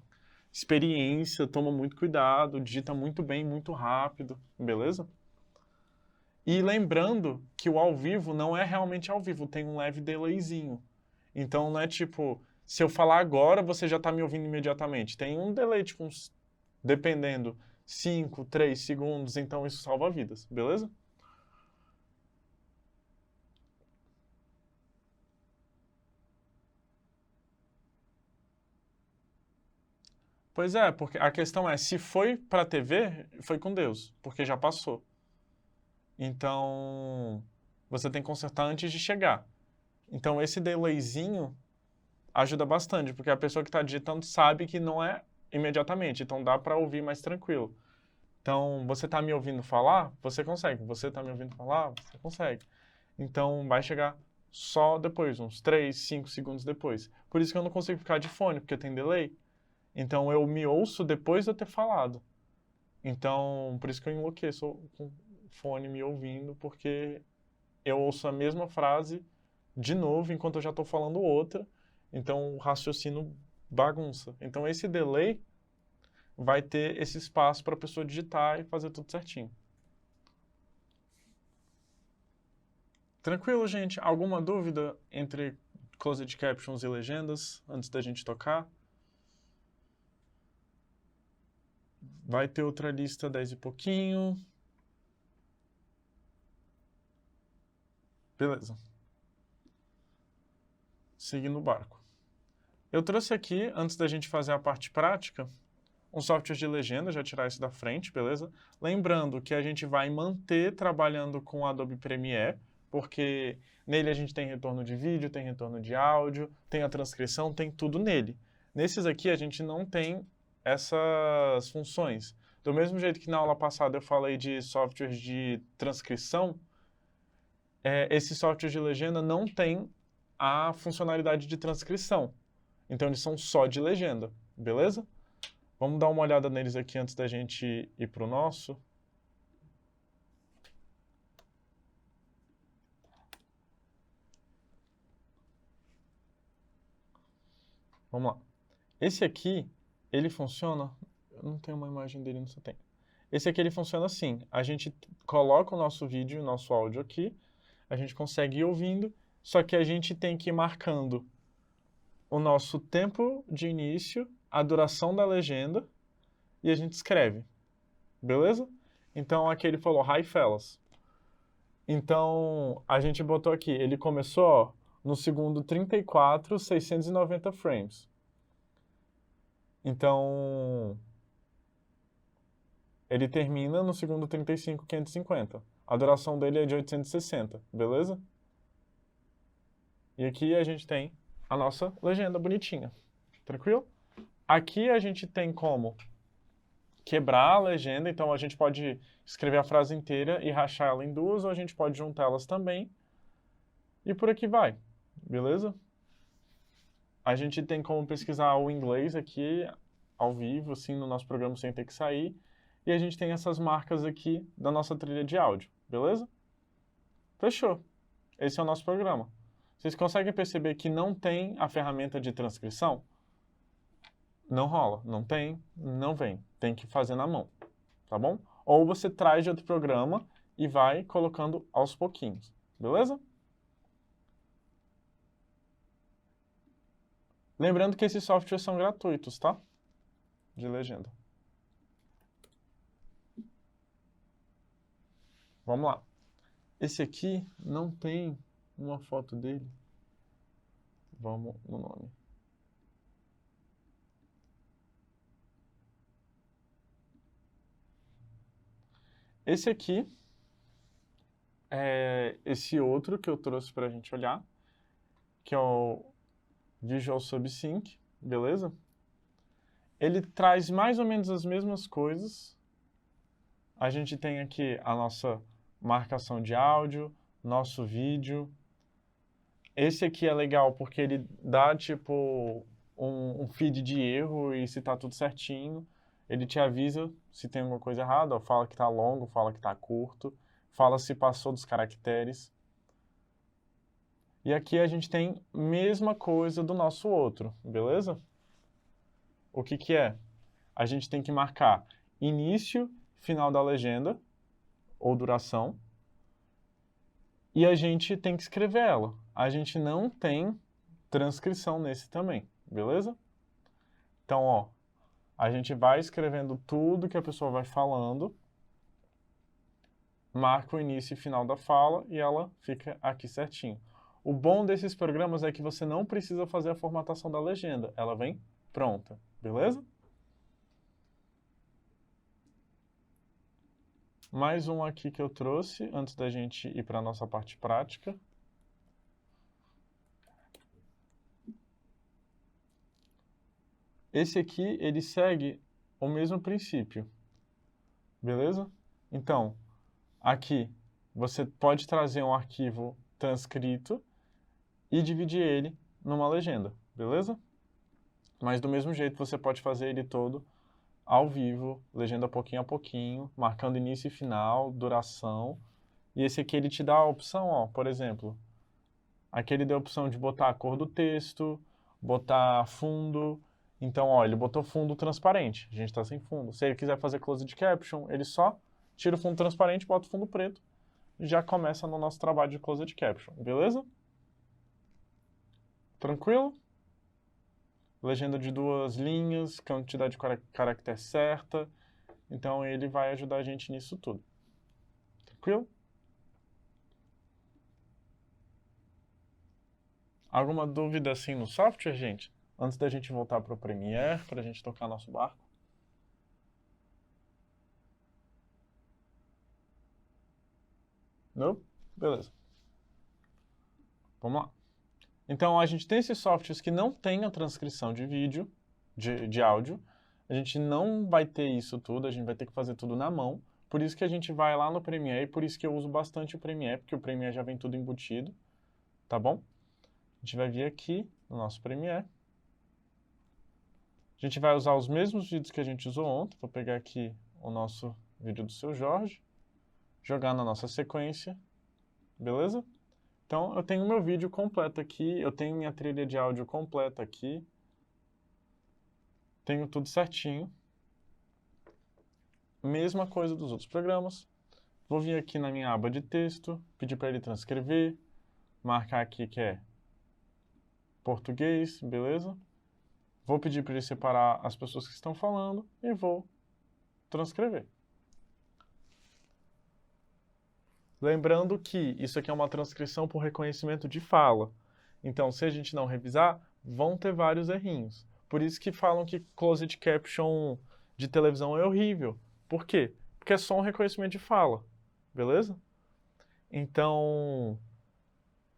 experiência, toma muito cuidado, digita muito bem, muito rápido, beleza? E lembrando que o ao vivo não é realmente ao vivo, tem um leve delayzinho. Então não é tipo, se eu falar agora, você já está me ouvindo imediatamente. Tem um delay, tipo, dependendo, 5, 3 segundos, então isso salva vidas, beleza? Pois é, porque a questão é, se foi para TV, foi com Deus, porque já passou. Então, você tem que consertar antes de chegar. Então, esse delayzinho ajuda bastante, porque a pessoa que está digitando sabe que não é imediatamente, então dá para ouvir mais tranquilo. Então, você está me ouvindo falar? Você consegue. Você está me ouvindo falar? Você consegue. Então, vai chegar só depois, uns 3, 5 segundos depois. Por isso que eu não consigo ficar de fone, porque tem delay. Então, eu me ouço depois de eu ter falado. Então, por isso que eu enlouqueço com o fone me ouvindo, porque eu ouço a mesma frase de novo enquanto eu já estou falando outra, então o raciocínio bagunça. Então esse delay vai ter esse espaço para a pessoa digitar e fazer tudo certinho. Tranquilo, gente? Alguma dúvida entre closed captions e legendas antes da gente tocar? Vai ter outra lista 10 e pouquinho. Beleza. Seguindo o barco. Eu trouxe aqui, antes da gente fazer a parte prática, um software de legenda, já tirar isso da frente, beleza? Lembrando que a gente vai manter trabalhando com o Adobe Premiere, porque nele a gente tem retorno de vídeo, tem retorno de áudio, tem a transcrição, tem tudo nele. Nesses aqui a gente não tem essas funções. Do mesmo jeito que na aula passada eu falei de softwares de transcrição, esse software de legenda não tem a funcionalidade de transcrição. Então eles são só de legenda, beleza? Vamos dar uma olhada neles aqui antes da gente ir para o nosso. Vamos lá. Esse aqui, ele funciona... Eu não tenho uma imagem dele, não sei se tem. Esse aqui, ele funciona assim. A gente coloca o nosso vídeo, o nosso áudio aqui. A gente consegue ir ouvindo. Só que a gente tem que ir marcando o nosso tempo de início, a duração da legenda, e a gente escreve. Beleza? Então, aqui ele falou, Hi, fellas. Então, a gente botou aqui, ele começou ó, no segundo 34, 690 frames. Então, ele termina no segundo 35, 550. A duração dele é de 860, beleza? E aqui a gente tem a nossa legenda bonitinha. Tranquilo? Aqui a gente tem como quebrar a legenda, então a gente pode escrever a frase inteira e rachar ela em duas, ou a gente pode juntá-las também. E por aqui vai, beleza? A gente tem como pesquisar o inglês aqui, ao vivo, assim, no nosso programa sem ter que sair. E a gente tem essas marcas aqui da nossa trilha de áudio, beleza? Fechou. Esse é o nosso programa. Vocês conseguem perceber que não tem a ferramenta de transcrição? Não rola, não tem, não vem. Tem que fazer na mão, tá bom? Ou você traz de outro programa e vai colocando aos pouquinhos, beleza? Lembrando que esses softwares são gratuitos, tá? De legenda. Vamos lá. Esse aqui não tem uma foto dele. Vamos no nome. Esse aqui é esse outro que eu trouxe para a gente olhar, que é o Visual Subsync, beleza? Ele traz mais ou menos as mesmas coisas. A gente tem aqui a nossa marcação de áudio, nosso vídeo. Esse aqui é legal porque ele dá tipo um feed de erro e se tá tudo certinho. Ele te avisa se tem alguma coisa errada, ó, fala que tá longo, fala que tá curto, fala se passou dos caracteres. E aqui a gente tem mesma coisa do nosso outro, beleza? O que que é? A gente tem que marcar início, final da legenda, ou duração, e a gente tem que escrever ela. A gente não tem transcrição nesse também, beleza? Então, ó, a gente vai escrevendo tudo que a pessoa vai falando, marca o início e final da fala e ela fica aqui certinho. O bom desses programas é que você não precisa fazer a formatação da legenda, ela vem pronta, beleza? Mais um aqui que eu trouxe antes da gente ir para a nossa parte prática. Esse aqui, ele segue o mesmo princípio, beleza? Então, aqui você pode trazer um arquivo transcrito e dividir ele numa legenda, beleza? Mas do mesmo jeito você pode fazer ele todo ao vivo, legenda pouquinho a pouquinho, marcando início e final, duração. E esse aqui ele te dá a opção, ó, por exemplo, aqui ele deu a opção de botar a cor do texto, botar fundo. Então, ó, ele botou fundo transparente. A gente está sem fundo. Se ele quiser fazer closed caption, ele só tira o fundo transparente, bota o fundo preto e já começa no nosso trabalho de closed caption, beleza? Tranquilo? Legenda de 2 linhas, quantidade de caractere certa. Então ele vai ajudar a gente nisso tudo. Tranquilo? Alguma dúvida assim no software, gente? Antes da gente voltar para o Premiere, para a gente tocar nosso barco? Não? Beleza. Vamos lá. Então, a gente tem esses softwares que não tem a transcrição de vídeo, de áudio. A gente não vai ter isso tudo, a gente vai ter que fazer tudo na mão. Por isso que a gente vai lá no Premiere, e por isso que eu uso bastante o Premiere, porque o Premiere já vem tudo embutido, tá bom? A gente vai vir aqui no nosso Premiere. A gente vai usar os mesmos vídeos que a gente usou ontem. Vou pegar aqui o nosso vídeo do Seu Jorge, jogar na nossa sequência, beleza? Então, eu tenho meu vídeo completo aqui, eu tenho minha trilha de áudio completa aqui, tenho tudo certinho. Mesma coisa dos outros programas. Vou vir aqui na minha aba de texto, pedir para ele transcrever, marcar aqui que é português, beleza? Vou pedir para ele separar as pessoas que estão falando e vou transcrever. Lembrando que isso aqui é uma transcrição por reconhecimento de fala. Então, se a gente não revisar, vão ter vários errinhos. Por isso que falam que closed caption de televisão é horrível. Por quê? Porque é só um reconhecimento de fala, beleza? Então,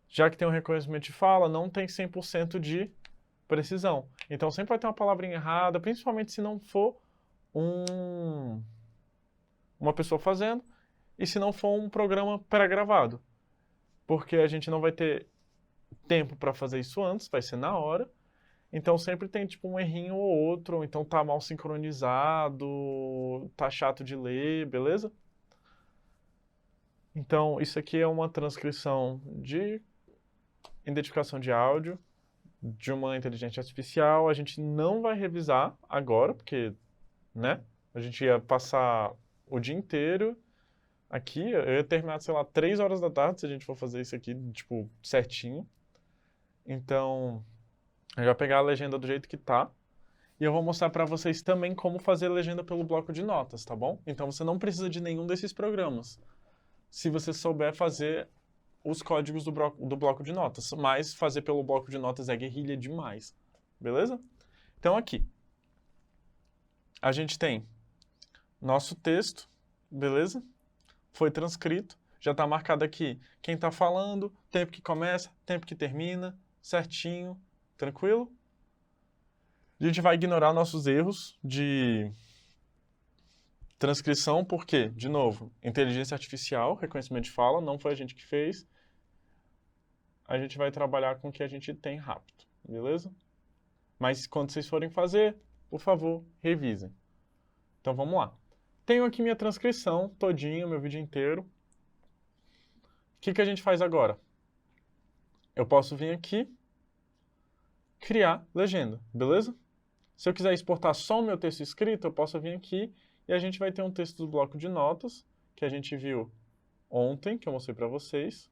já que tem um reconhecimento de fala, não tem 100% de precisão. Então, sempre vai ter uma palavrinha errada, principalmente se não for uma pessoa fazendo, e se não for um programa pré-gravado. Porque a gente não vai ter tempo para fazer isso antes, vai ser na hora. Então sempre tem tipo um errinho ou outro, ou então tá mal sincronizado, tá chato de ler, beleza? Então isso aqui é uma transcrição de identificação de áudio de uma inteligência artificial. A gente não vai revisar agora, porque, né? A gente ia passar o dia inteiro aqui, eu ia terminar, sei lá, 3 horas da tarde se a gente for fazer isso aqui, tipo, certinho. Então, eu vou pegar a legenda do jeito que tá. E eu vou mostrar para vocês também como fazer legenda pelo bloco de notas, tá bom? Então você não precisa de nenhum desses programas, se você souber fazer os códigos do bloco de notas. Mas fazer pelo bloco de notas é guerrilha demais, beleza? Então aqui, a gente tem nosso texto, beleza? Foi transcrito, já está marcado aqui quem está falando, tempo que começa, tempo que termina, certinho, tranquilo? A gente vai ignorar nossos erros de transcrição, porque, de novo, inteligência artificial, reconhecimento de fala, não foi a gente que fez. A gente vai trabalhar com o que a gente tem rápido, beleza? Mas quando vocês forem fazer, por favor, revisem. Então vamos lá. Tenho aqui minha transcrição todinha, meu vídeo inteiro. O que a gente faz agora? Eu posso vir aqui, criar legenda, beleza? Se eu quiser exportar só o meu texto escrito, eu posso vir aqui e a gente vai ter um texto do bloco de notas, que a gente viu ontem, que eu mostrei para vocês,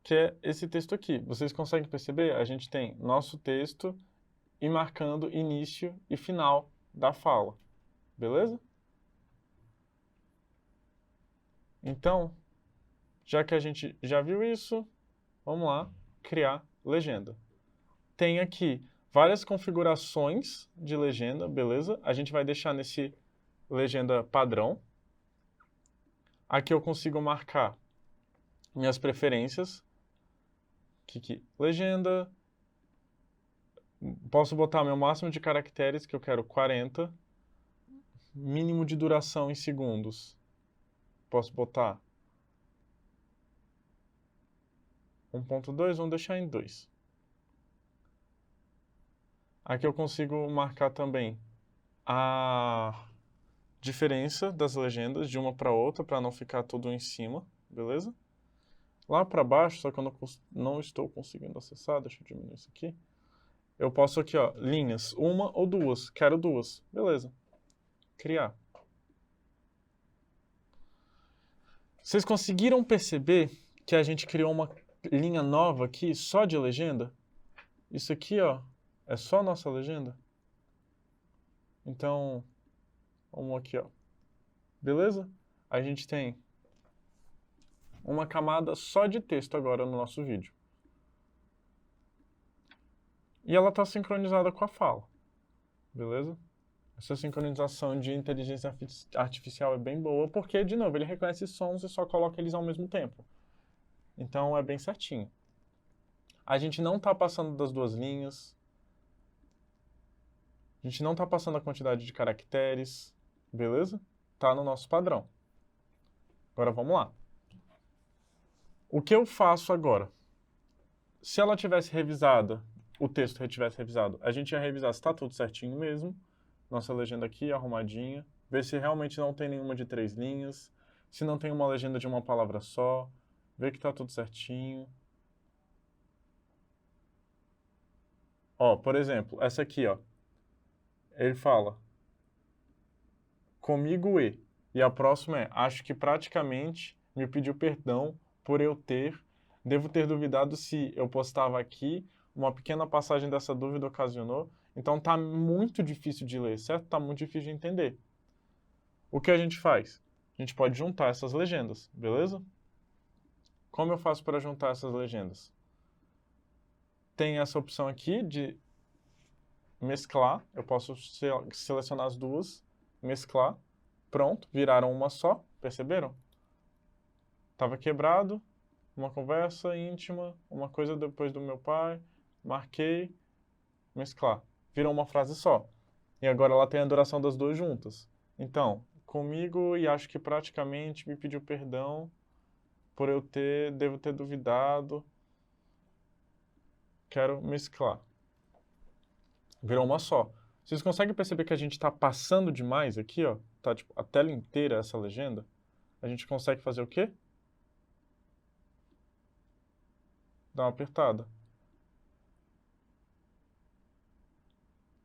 que é esse texto aqui. Vocês conseguem perceber? A gente tem nosso texto e marcando início e final da fala, beleza? Então, já que a gente já viu isso, vamos lá, criar legenda. Tem aqui várias configurações de legenda, beleza? A gente vai deixar nesse legenda padrão. Aqui eu consigo marcar minhas preferências. Aqui, legenda. Posso botar meu máximo de caracteres, que eu quero 40. Mínimo de duração em segundos. Posso botar 1.2, vamos deixar em 2. Aqui eu consigo marcar também a diferença das legendas de uma para outra, para não ficar tudo em cima, beleza? Lá para baixo, só que eu não estou conseguindo acessar, deixa eu diminuir isso aqui. Eu posso aqui, ó, linhas, uma ou duas, quero duas, beleza. Criar. Vocês conseguiram perceber que a gente criou uma linha nova aqui, só de legenda? Isso aqui, ó, é só nossa legenda? Então, vamos aqui, ó. Beleza? A gente tem uma camada só de texto agora no nosso vídeo. E ela está sincronizada com a fala. Beleza? Essa sincronização de inteligência artificial é bem boa, porque, de novo, ele reconhece sons e só coloca eles ao mesmo tempo. Então, é bem certinho. A gente não está passando das duas linhas. A gente não está passando a quantidade de caracteres. Beleza? Tá no nosso padrão. Agora, vamos lá. O que eu faço agora? Se ela tivesse revisada, o texto tivesse revisado, a gente ia revisar se está tudo certinho mesmo. Nossa legenda aqui, arrumadinha. Ver se realmente não tem nenhuma de 3 linhas. Se não tem uma legenda de uma palavra só. Ver que está tudo certinho. Ó, por exemplo, essa aqui, ó. Ele fala comigo e. E a próxima é, acho que praticamente me pediu perdão por devo ter duvidado se eu postava aqui, uma pequena passagem dessa dúvida ocasionou. Então tá muito difícil de ler, certo? Tá muito difícil de entender. O que a gente faz? A gente pode juntar essas legendas, beleza? Como eu faço para juntar essas legendas? Tem essa opção aqui de mesclar. Eu posso selecionar as duas, mesclar. Pronto, viraram uma só, perceberam? Tava quebrado, uma conversa íntima, uma coisa depois do meu pai, marquei, mesclar. Virou uma frase só. E agora ela tem a duração das duas juntas. Então, comigo e acho que praticamente me pediu perdão por devo ter duvidado. Quero mesclar. Virou uma só. Vocês conseguem perceber que a gente está passando demais aqui, ó? Tá tipo a tela inteira essa legenda. A gente consegue fazer o quê? Dar uma apertada.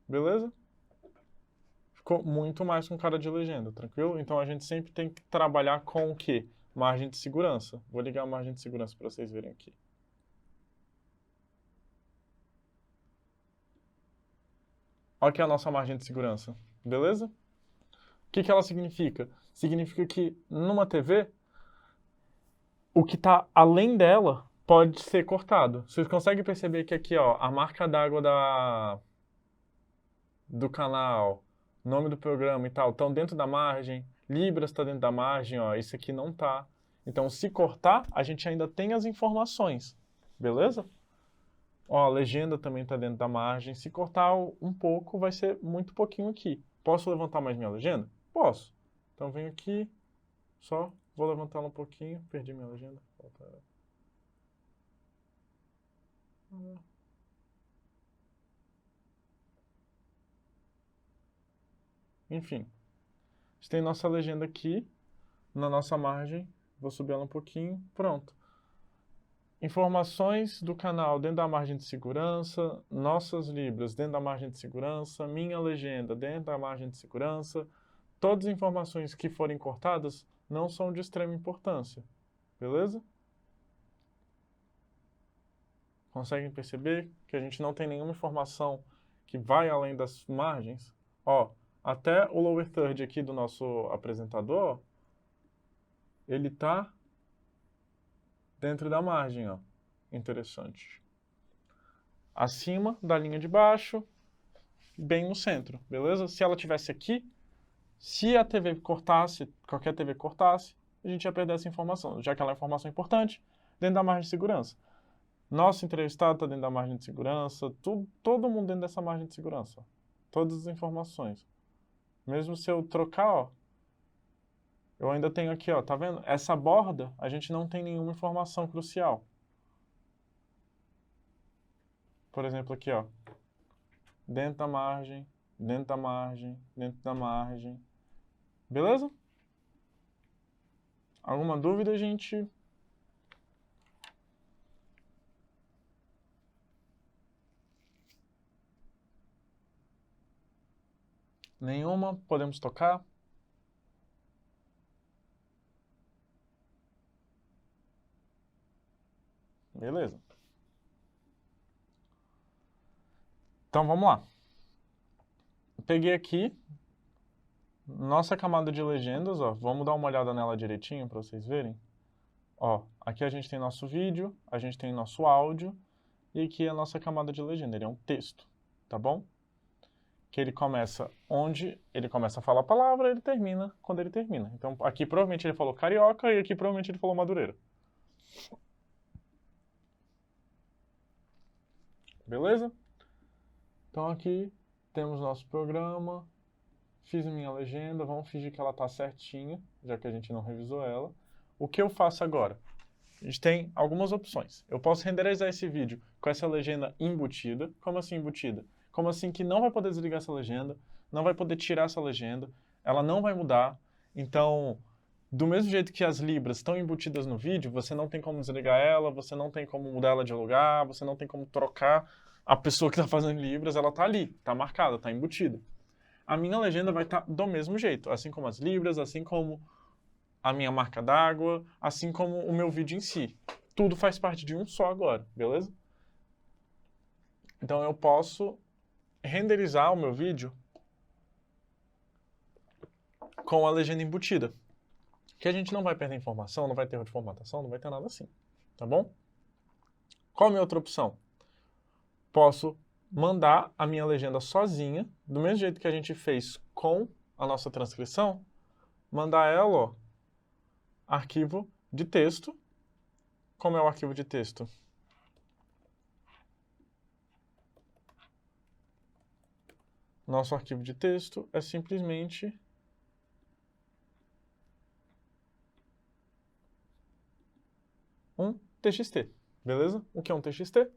Beleza? Ficou muito mais com cara de legenda, tranquilo? Então a gente sempre tem que trabalhar com o quê? Margem de segurança. Vou ligar a margem de segurança para vocês verem aqui. Olha aqui a nossa margem de segurança. Beleza? O que ela significa? Significa que numa TV, o que está além dela pode ser cortado. Vocês conseguem perceber que aqui, ó, a marca d'água do canal, nome do programa e tal, estão dentro da margem, Libras está dentro da margem, ó, isso aqui não tá. Então, se cortar, a gente ainda tem as informações, beleza? Ó, a legenda também está dentro da margem. Se cortar um pouco, vai ser muito pouquinho aqui. Posso levantar mais minha legenda? Posso. Então, venho aqui, só vou levantar ela um pouquinho. Perdi minha legenda. Enfim, a gente tem nossa legenda aqui, na nossa margem. Vou subir ela um pouquinho. Pronto. Informações do canal dentro da margem de segurança, nossas libras dentro da margem de segurança, minha legenda dentro da margem de segurança. Todas as informações que forem cortadas não são de extrema importância, beleza? Conseguem perceber que a gente não tem nenhuma informação que vai além das margens? Ó, até o lower third aqui do nosso apresentador, ele está dentro da margem, ó. Interessante. Acima da linha de baixo, bem no centro, beleza? Se ela tivesse aqui, se a TV cortasse, qualquer TV cortasse, a gente ia perder essa informação, já que ela é informação importante, dentro da margem de segurança. Nosso entrevistado está dentro da margem de segurança, todo mundo dentro dessa margem de segurança. Todas as informações. Mesmo se eu trocar, ó, eu ainda tenho aqui, ó, tá vendo? Essa borda, a gente não tem nenhuma informação crucial. Por exemplo, aqui, ó, dentro da margem dentro da margem, dentro da margem. Beleza? Alguma dúvida, gente? Nenhuma? Podemos tocar? Beleza. Então vamos lá. Peguei aqui nossa camada de legendas, ó. Vamos dar uma olhada nela direitinho para vocês verem. Ó, aqui a gente tem nosso vídeo, a gente tem nosso áudio e aqui a nossa camada de legenda. Ele é um texto, tá bom? Que ele começa onde ele começa a falar a palavra, ele termina quando ele termina. Então aqui provavelmente ele falou carioca e aqui provavelmente ele falou Madureira. Beleza? Então aqui temos nosso programa, fiz minha legenda, vamos fingir que ela está certinha, já que a gente não revisou ela. O que eu faço agora? A gente tem algumas opções. Eu posso renderizar esse vídeo com essa legenda embutida. Como assim embutida? Como assim que não vai poder desligar essa legenda, não vai poder tirar essa legenda, ela não vai mudar. Então, do mesmo jeito que as libras estão embutidas no vídeo, você não tem como desligar ela, você não tem como mudar ela de lugar, você não tem como trocar a pessoa que está fazendo libras, ela está ali, está marcada, está embutida. A minha legenda vai estar do mesmo jeito, assim como as libras, assim como a minha marca d'água, assim como o meu vídeo em si. Tudo faz parte de um só agora, beleza? Então eu posso renderizar o meu vídeo com a legenda embutida. Que a gente não vai perder informação, não vai ter erro de formatação, não vai ter nada assim, tá bom? Qual a minha outra opção? Posso mandar a minha legenda sozinha, do mesmo jeito que a gente fez com a nossa transcrição, mandar ela, ó, arquivo de texto. Como é o arquivo de texto? Nosso arquivo de texto é simplesmente um TXT, beleza? O que é um TXT?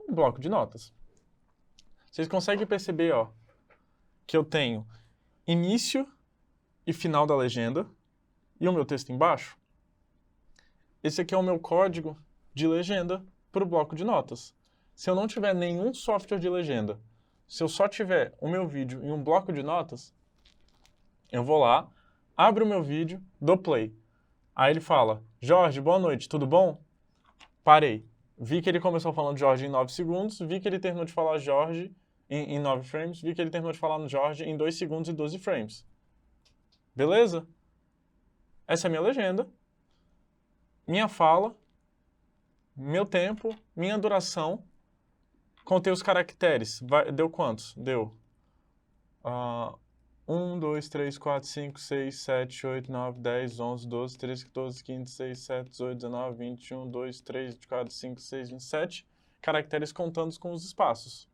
Um bloco de notas. Vocês conseguem perceber, ó, que eu tenho início e final da legenda e o meu texto embaixo? Esse aqui é o meu código de legenda para o bloco de notas. Se eu não tiver nenhum software de legenda, se eu só tiver o meu vídeo em um bloco de notas, eu vou lá, abro o meu vídeo, dou play. Aí ele fala, Jorge, boa noite, tudo bom? Parei. Vi que ele começou falando Jorge em 9 segundos, vi que ele terminou de falar Jorge em 9 frames, vi que ele terminou de falar no Jorge em 2 segundos e 12 frames. Beleza? Essa é a minha legenda. Minha fala, meu tempo, minha duração. Contei os caracteres. Deu quantos? Deu 1, 2, 3, 4, 5, 6, 7, 8, 9, 10, 11, 12, 13, 14, 15, 16, 17, 18, 19, 21, 2, 3, 4, 5, 6, 27 caracteres contando com os espaços.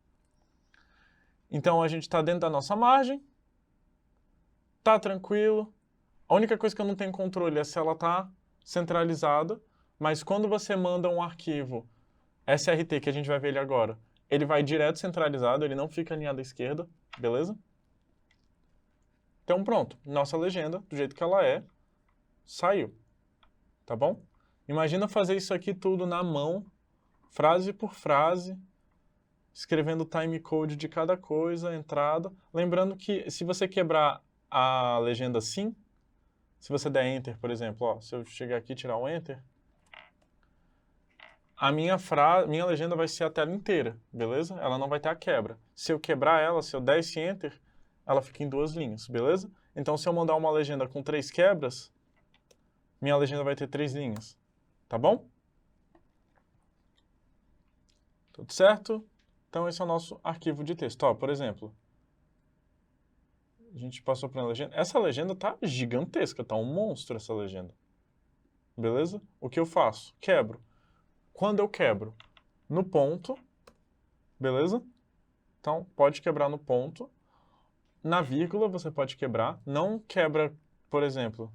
Então a gente está dentro da nossa margem, tá tranquilo. A única coisa que eu não tenho controle é se ela está centralizada, mas quando você manda um arquivo SRT, que a gente vai ver ele agora, ele vai direto centralizado, ele não fica alinhado à esquerda, beleza? Então pronto, nossa legenda, do jeito que ela é, saiu, tá bom? Imagina fazer isso aqui tudo na mão, frase por frase, escrevendo o timecode de cada coisa, entrada. Lembrando que se você quebrar a legenda assim, se você der Enter, por exemplo, ó, se eu chegar aqui e tirar um Enter, a minha legenda vai ser a tela inteira, beleza? Ela não vai ter a quebra. Se eu quebrar ela, se eu der esse Enter, ela fica em 2 linhas, beleza? Então, se eu mandar uma legenda com 3 quebras, minha legenda vai ter 3 linhas, tá bom? Tudo certo? Então, esse é o nosso arquivo de texto. Ó, por exemplo, a gente passou para uma legenda. Essa legenda tá gigantesca, tá um monstro essa legenda. Beleza? O que eu faço? Quebro. Quando eu quebro? No ponto, beleza? Então, pode quebrar no ponto. Na vírgula você pode quebrar. Não quebra, por exemplo,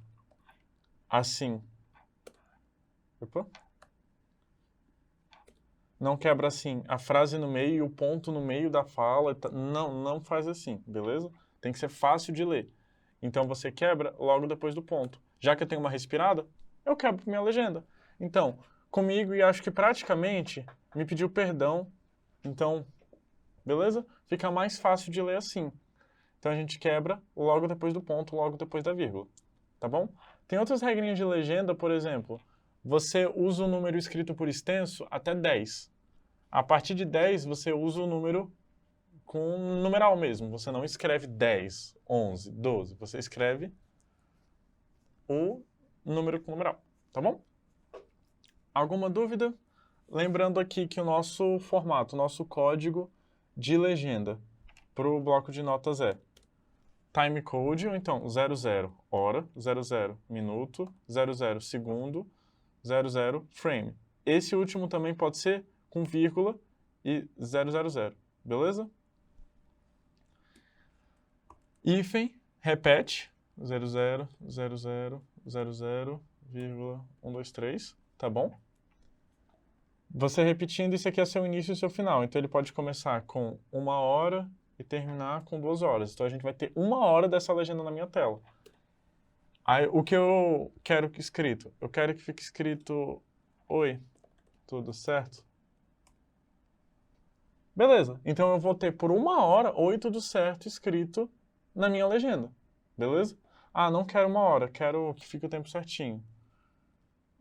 assim. Opa. Não quebra assim a frase no meio e o ponto no meio da fala. Não faz assim, beleza? Tem que ser fácil de ler. Então você quebra logo depois do ponto. Já que eu tenho uma respirada, eu quebro minha legenda. Então, comigo, e acho que praticamente me pediu perdão. Então, beleza? Fica mais fácil de ler assim. Então a gente quebra logo depois do ponto, logo depois da vírgula. Tá bom? Tem outras regrinhas de legenda, por exemplo, você usa o número escrito por extenso até 10. A partir de 10, você usa o número com numeral mesmo. Você não escreve 10, 11, 12. Você escreve o número com numeral. Tá bom? Alguma dúvida? Lembrando aqui que o nosso formato, o nosso código de legenda para o bloco de notas é timecode, ou então 00 hora, 00 minuto, 00 segundo, 00 frame. Esse último também pode ser com vírgula e 000, beleza? Hífen, repete, 00, 00, 00, vírgula, 1, 2, 3, tá bom? Você repetindo, isso aqui é seu início e seu final. Então ele pode começar com 1 hora e terminar com 2 horas. Então a gente vai ter 1 hora dessa legenda na minha tela. Aí o que eu quero que escrito? Eu quero que fique escrito: oi, tudo certo? Beleza, então eu vou ter por 1 hora oi, tudo certo escrito na minha legenda. Beleza? Ah, não quero 1 hora, quero que fique o tempo certinho.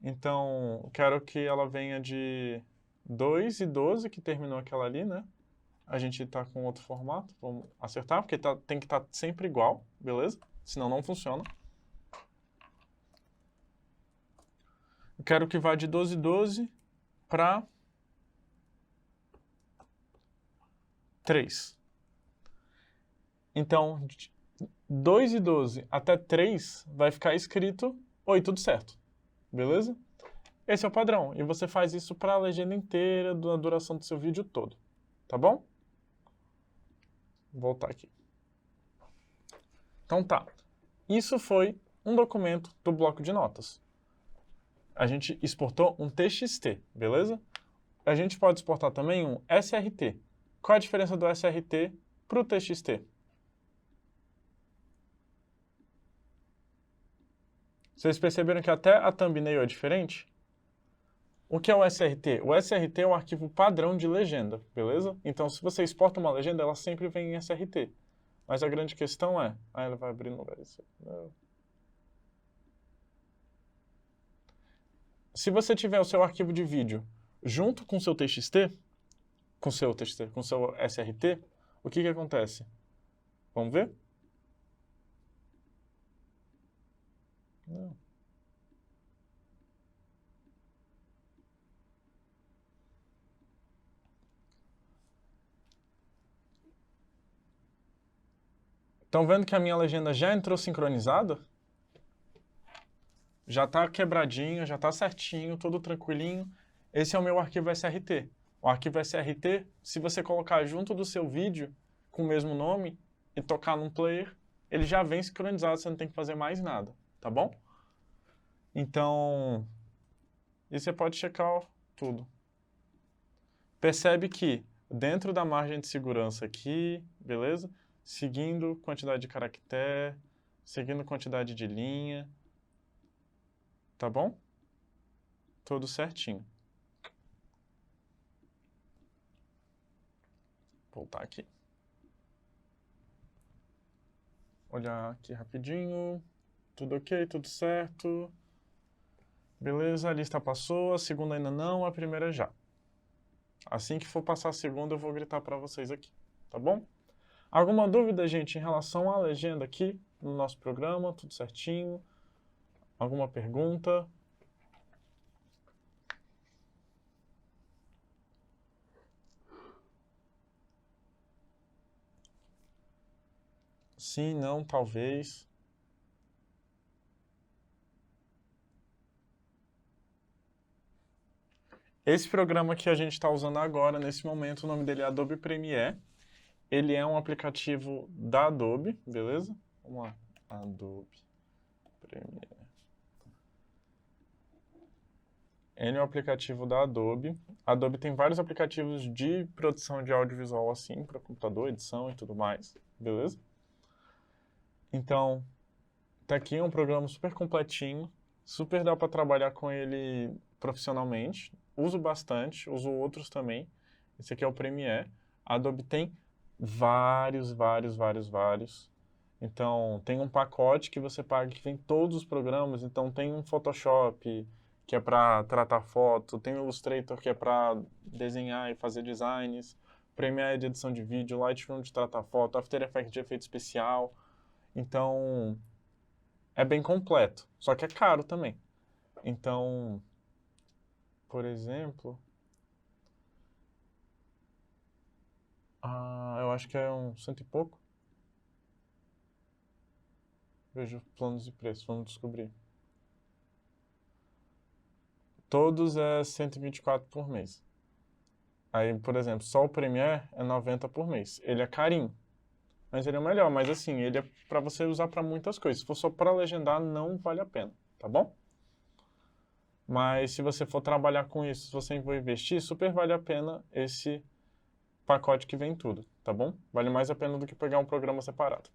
Então, eu quero que ela venha de 2 e 12, que terminou aquela ali, né? A gente tá com outro formato, vamos acertar, porque tem que estar sempre igual, beleza? Senão não funciona. Eu quero que vá de 12 e 12 para 3. Então, 2 e 12 até 3 vai ficar escrito: oi, tudo certo. Beleza? Esse é o padrão. E você faz isso para a legenda inteira, da duração do seu vídeo todo. Tá bom? Vou voltar aqui. Então tá. Isso foi um documento do bloco de notas. A gente exportou um TXT, beleza? A gente pode exportar também um SRT. Qual a diferença do SRT para o TXT? Vocês perceberam que até a thumbnail é diferente? O que é o SRT? O SRT é um arquivo padrão de legenda, beleza? Então, se você exporta uma legenda, ela sempre vem em SRT. Mas a grande questão é... Ah, ela vai abrir no lugar disso. Se você tiver o seu arquivo de vídeo junto com o seu TXT, com seu SRT, o que acontece? Vamos ver? Não. Estão vendo que a minha legenda já entrou sincronizada? Já está quebradinho, já está certinho, todo tranquilinho. Esse é o meu arquivo SRT. O arquivo SRT, se você colocar junto do seu vídeo com o mesmo nome e tocar num player, ele já vem sincronizado, você não tem que fazer mais nada, tá bom? Então, e você pode checar tudo. Percebe que dentro da margem de segurança aqui, beleza? Seguindo quantidade de caractere, seguindo quantidade de linha, tá bom? Tudo certinho. Vou voltar aqui. Olhar aqui rapidinho. Tudo ok, tudo certo. Beleza, a lista passou, a segunda ainda não, a primeira já. Assim que for passar a segunda, eu vou gritar para vocês aqui, tá bom? Alguma dúvida, gente, em relação à legenda aqui no nosso programa? Tudo certinho? Alguma pergunta? Sim, não, talvez. Esse programa que a gente está usando agora, nesse momento, o nome dele é Adobe Premiere. Ele é um aplicativo da Adobe, beleza? Vamos lá. Adobe Premiere. N é o aplicativo da Adobe. A Adobe tem vários aplicativos de produção de audiovisual assim, para computador, edição e tudo mais, beleza? Então, tá aqui um programa super completinho, super dá para trabalhar com ele profissionalmente. Uso bastante, uso outros também. Esse aqui é o Premiere. A Adobe tem vários. Então, tem um pacote que você paga que vem todos os programas. Então, tem um Photoshop, que é para tratar foto, tem o Illustrator, que é para desenhar e fazer designs, Premiere de edição de vídeo, Lightroom de tratar foto, After Effects de efeito especial. Então, é bem completo, só que é caro também. Então, por exemplo, eu acho que é um cento e pouco. Vejo planos de preço, vamos descobrir. Todos é 124 por mês. Aí, por exemplo, só o Premiere é 90 por mês. Ele é carinho, mas ele é o melhor. Mas assim, ele é para você usar para muitas coisas. Se for só para legendar, não vale a pena, tá bom? Mas se você for trabalhar com isso, se você for investir, super vale a pena esse pacote que vem tudo, tá bom? Vale mais a pena do que pegar um programa separado.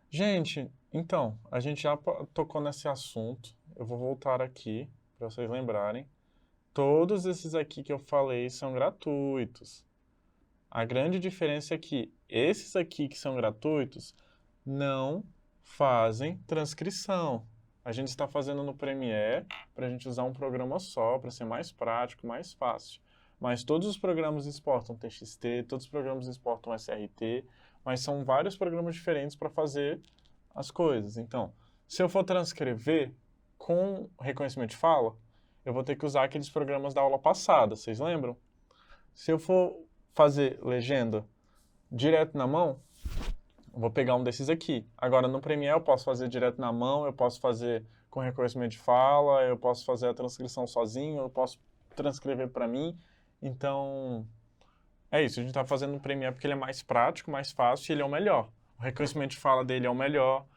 Gente, então, a gente já tocou nesse assunto. Eu vou voltar aqui para vocês lembrarem. Todos esses aqui que eu falei são gratuitos. A grande diferença é que esses aqui que são gratuitos não fazem transcrição. A gente está fazendo no Premiere para a gente usar um programa só, para ser mais prático, mais fácil. Mas todos os programas exportam TXT, todos os programas exportam SRT, mas são vários programas diferentes para fazer as coisas. Então, se eu for transcrever com reconhecimento de fala, eu vou ter que usar aqueles programas da aula passada, vocês lembram? Se eu for fazer legenda direto na mão, eu vou pegar um desses aqui. Agora, no Premiere eu posso fazer direto na mão, eu posso fazer com reconhecimento de fala, eu posso fazer a transcrição sozinho, eu posso transcrever para mim. Então, é isso. A gente está fazendo no Premiere porque ele é mais prático, mais fácil e ele é o melhor. O reconhecimento de fala dele é o melhor,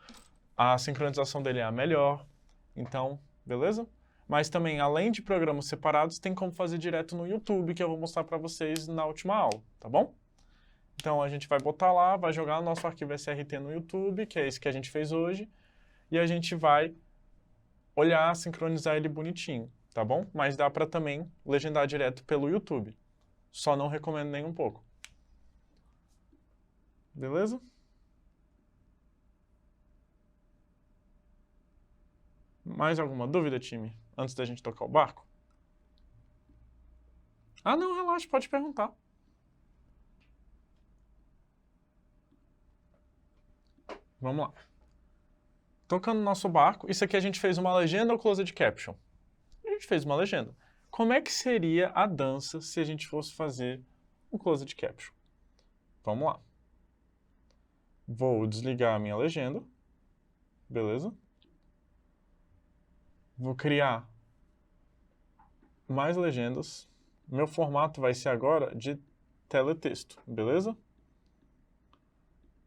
a sincronização dele é a melhor. Então, beleza? Mas também, além de programas separados, tem como fazer direto no YouTube, que eu vou mostrar para vocês na última aula, tá bom? Então, a gente vai botar lá, vai jogar o nosso arquivo SRT no YouTube, que é esse que a gente fez hoje, e a gente vai olhar, sincronizar ele bonitinho, tá bom? Mas dá para também legendar direto pelo YouTube. Só não recomendo nem um pouco. Beleza? Mais alguma dúvida, time? Antes da gente tocar o barco? Ah, não, relaxa, pode perguntar. Vamos lá. Tocando no nosso barco, isso aqui a gente fez uma legenda ou closed caption? A gente fez uma legenda. Como é que seria a dança se a gente fosse fazer um closed caption? Vamos lá. Vou desligar a minha legenda. Beleza? Vou criar mais legendas. Meu formato vai ser agora de teletexto, beleza?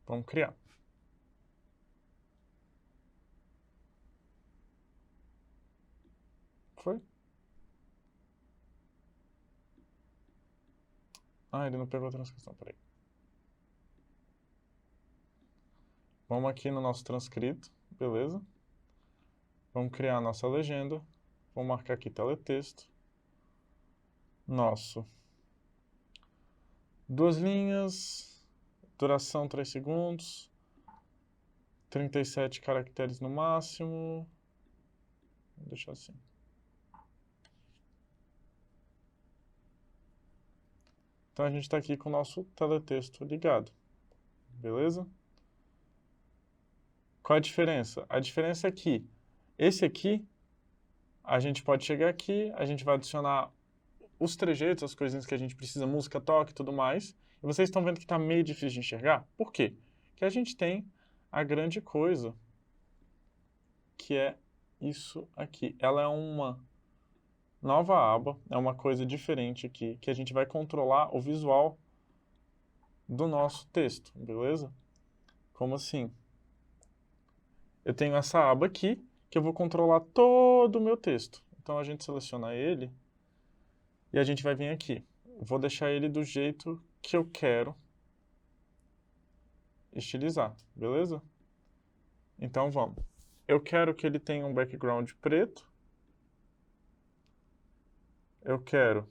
Vamos criar. Foi? Ele não pegou a transcrição, peraí. Vamos aqui no nosso transcrito, beleza? Vamos criar a nossa legenda. Vou marcar aqui teletexto. Nosso. 2 linhas, duração 3 segundos, 37 caracteres no máximo. Vou deixar assim. Então a gente está aqui com o nosso teletexto ligado, beleza? Qual a diferença? A diferença é que esse aqui, a gente pode chegar aqui, a gente vai adicionar os trejeitos, as coisinhas que a gente precisa, música, toque e tudo mais. E vocês estão vendo que está meio difícil de enxergar? Por quê? Porque a gente tem a grande coisa, que é isso aqui. Ela é uma nova aba, é uma coisa diferente aqui, que a gente vai controlar o visual do nosso texto, beleza? Como assim? Eu tenho essa aba aqui, que eu vou controlar todo o meu texto. Então a gente seleciona ele e a gente vai vir aqui. Vou deixar ele do jeito que eu quero estilizar, beleza? Então vamos. Eu quero que ele tenha um background preto. Eu quero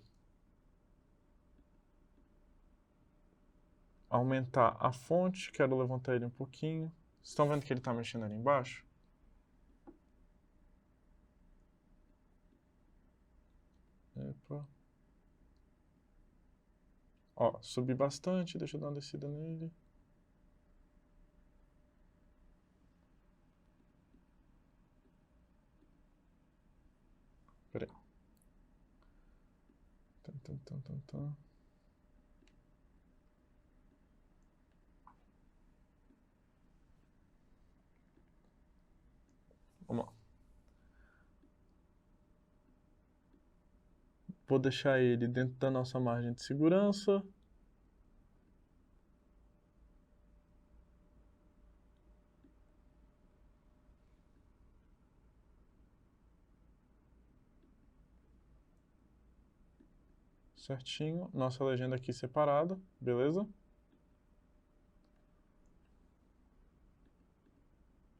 aumentar a fonte, quero levantar ele um pouquinho. Vocês estão vendo que ele está mexendo ali embaixo? Epa. Ó, subi bastante, deixa eu dar uma descida nele. Peraí. Tum, tum, tum, tum, tum. Vamos lá. Vou deixar ele dentro da nossa margem de segurança. Certinho. Nossa legenda aqui separada, beleza?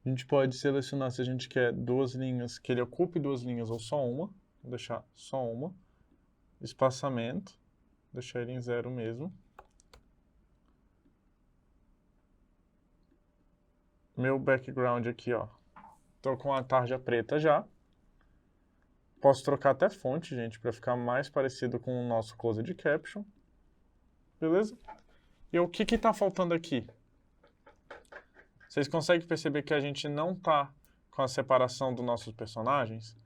A gente pode selecionar se a gente quer duas linhas, que ele ocupe duas linhas ou só uma. Vou deixar só uma. Espaçamento, deixar ele em 0 mesmo. Meu background aqui, ó. Tô com a tarja preta já. Posso trocar até fonte, gente, para ficar mais parecido com o nosso closed caption. Beleza? E o que tá faltando aqui? Vocês conseguem perceber que a gente não tá com a separação dos nossos personagens?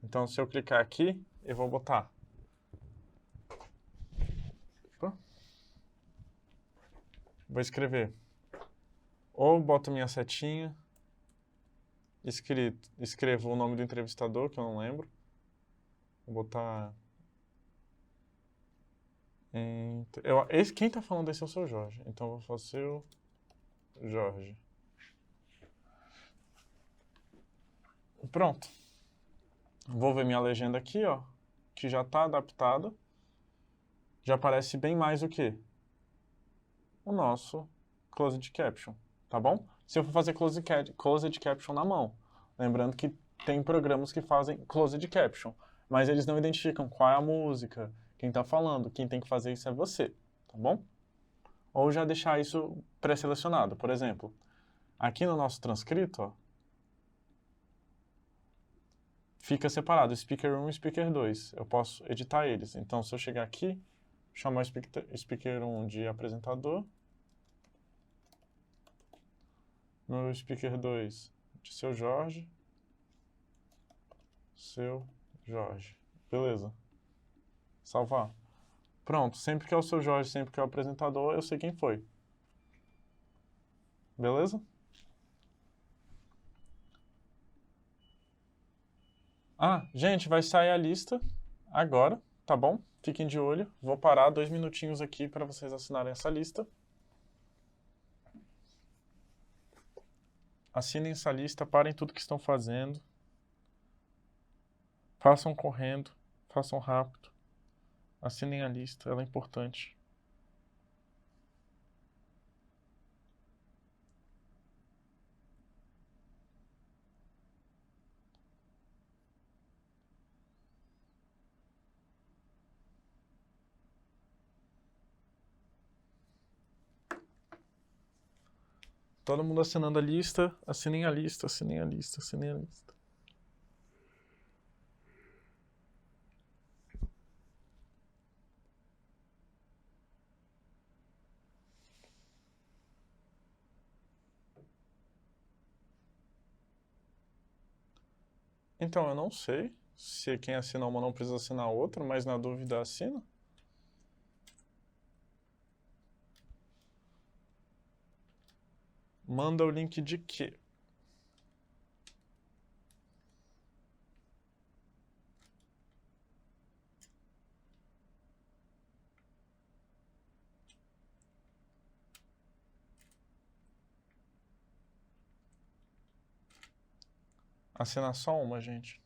Então, se eu clicar aqui, eu vou botar. Opa. Vou escrever. Ou boto minha setinha, escrevo o nome do entrevistador, que eu não lembro. Vou botar... quem tá falando desse é o seu Jorge. Então, eu vou fazer o seu Jorge. Pronto. Vou ver minha legenda aqui, ó, que já está adaptada. Já aparece bem mais o que? O nosso closed caption, tá bom? Se eu for fazer closed caption na mão, lembrando que tem programas que fazem closed caption, mas eles não identificam qual é a música, quem está falando, quem tem que fazer isso é você, tá bom? Ou já deixar isso pré-selecionado, por exemplo, aqui no nosso transcrito, ó, fica separado Speaker 1 e Speaker 2. Eu posso editar eles. Então, se eu chegar aqui, chamar o Speaker 1 de apresentador, no Speaker 2 de seu Jorge, beleza. Salvar. Pronto, sempre que é o seu Jorge, sempre que é o apresentador, eu sei quem foi. Beleza? Ah, gente, vai sair a lista agora, tá bom? Fiquem de olho. Vou parar 2 minutinhos aqui para vocês assinarem essa lista. Assinem essa lista, parem tudo que estão fazendo. Façam correndo, façam rápido. Assinem a lista, ela é importante. Todo mundo assinando a lista, assinem a lista, assinem a lista, assinem a lista. Então, eu não sei se quem assina uma não precisa assinar outra, mas na dúvida assina. Manda o link de quê? Assinar só uma, gente.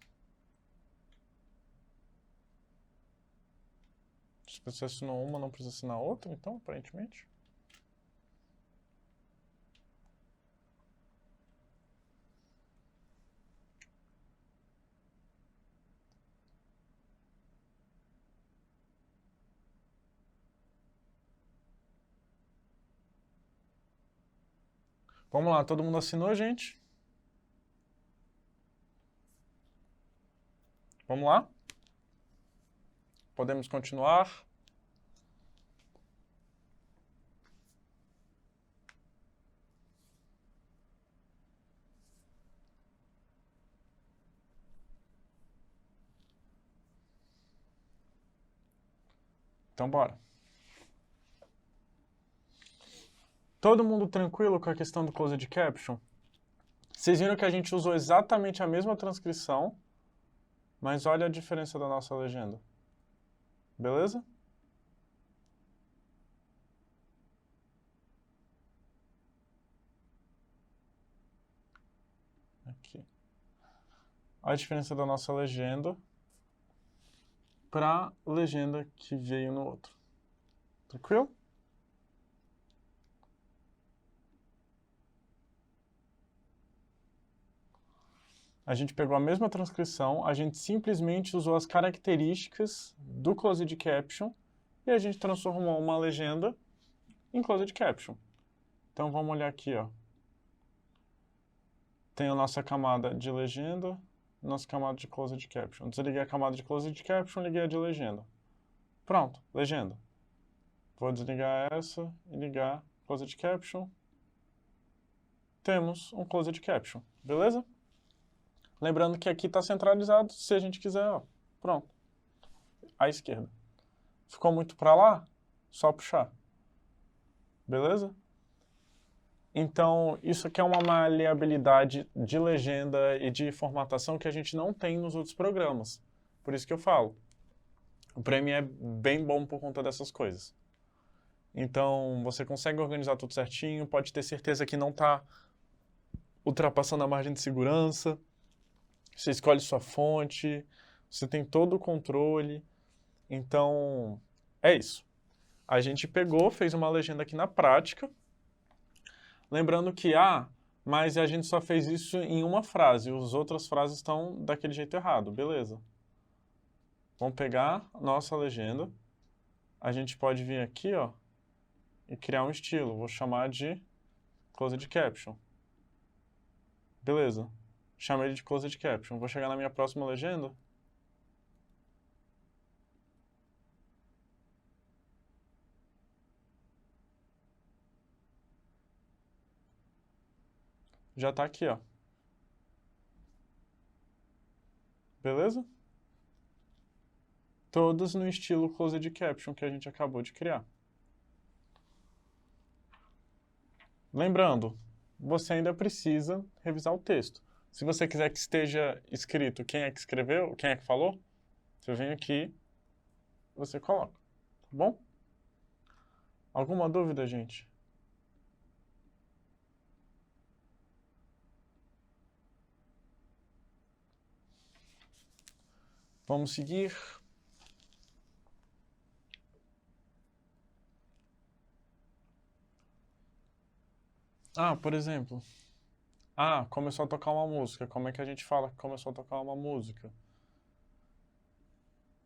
Se você assinou uma, não precisa assinar outra, então, aparentemente. Vamos lá, todo mundo assinou, gente? Vamos lá? Podemos continuar? Então, bora. Todo mundo tranquilo com a questão do closed caption? Vocês viram que a gente usou exatamente a mesma transcrição, mas olha a diferença da nossa legenda. Beleza? Aqui. Olha a diferença da nossa legenda para a legenda que veio no outro. Tranquilo? A gente pegou a mesma transcrição, a gente simplesmente usou as características do closed caption e a gente transformou uma legenda em closed caption. Então vamos olhar aqui, ó. Tem a nossa camada de legenda, nossa camada de closed caption. Desliguei a camada de closed caption, liguei a de legenda. Pronto, legenda. Vou desligar essa e ligar closed caption. Temos um closed caption, beleza? Lembrando que aqui está centralizado, se a gente quiser, ó, pronto. À esquerda. Ficou muito para lá? Só puxar. Beleza? Então, isso aqui é uma maleabilidade de legenda e de formatação que a gente não tem nos outros programas. Por isso que eu falo. O Premiere é bem bom por conta dessas coisas. Então, você consegue organizar tudo certinho, pode ter certeza que não está ultrapassando a margem de segurança. Você escolhe sua fonte, você tem todo o controle. Então, é isso. A gente pegou, fez uma legenda aqui na prática. Lembrando que, mas a gente só fez isso em uma frase, as outras frases estão daquele jeito errado, beleza. Vamos pegar a nossa legenda, a gente pode vir aqui, ó, e criar um estilo, vou chamar de closed caption. Beleza, chamei ele de closed caption. Vou chegar na minha próxima legenda. Já está aqui, ó. Beleza? Todas no estilo closed caption que a gente acabou de criar. Lembrando, você ainda precisa revisar o texto. Se você quiser que esteja escrito quem é que escreveu, quem é que falou, você vem aqui, você coloca, tá bom? Alguma dúvida, gente? Vamos seguir. Por exemplo, começou a tocar uma música. Como é que a gente fala que começou a tocar uma música?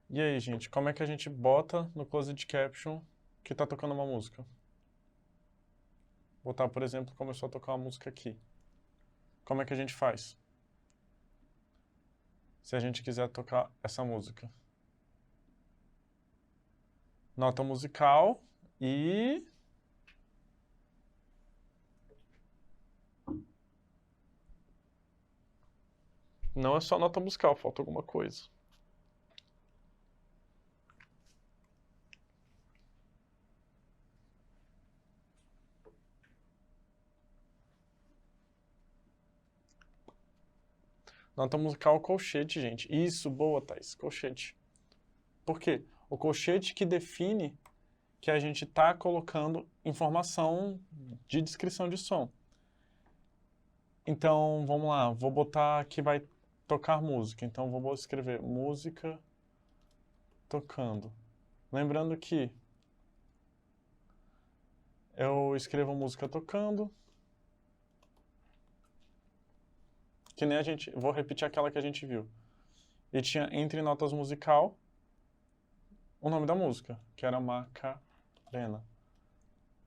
E aí, gente, como é que a gente bota no closed caption que tá tocando uma música? Botar, por exemplo, começou a tocar uma música aqui. Como é que a gente faz? Se a gente quiser tocar essa música. Nota musical e... Não é só nota musical, falta alguma coisa. Nota musical colchete, gente. Isso, boa, Thaís. Colchete. Por quê? O colchete que define que a gente está colocando informação de descrição de som. Então, vamos lá. Vou botar que vai tocar música. Então, vou escrever música tocando. Lembrando que eu escrevo música tocando, que nem a gente... Vou repetir aquela que a gente viu. E tinha entre notas musical o nome da música, que era Macarena.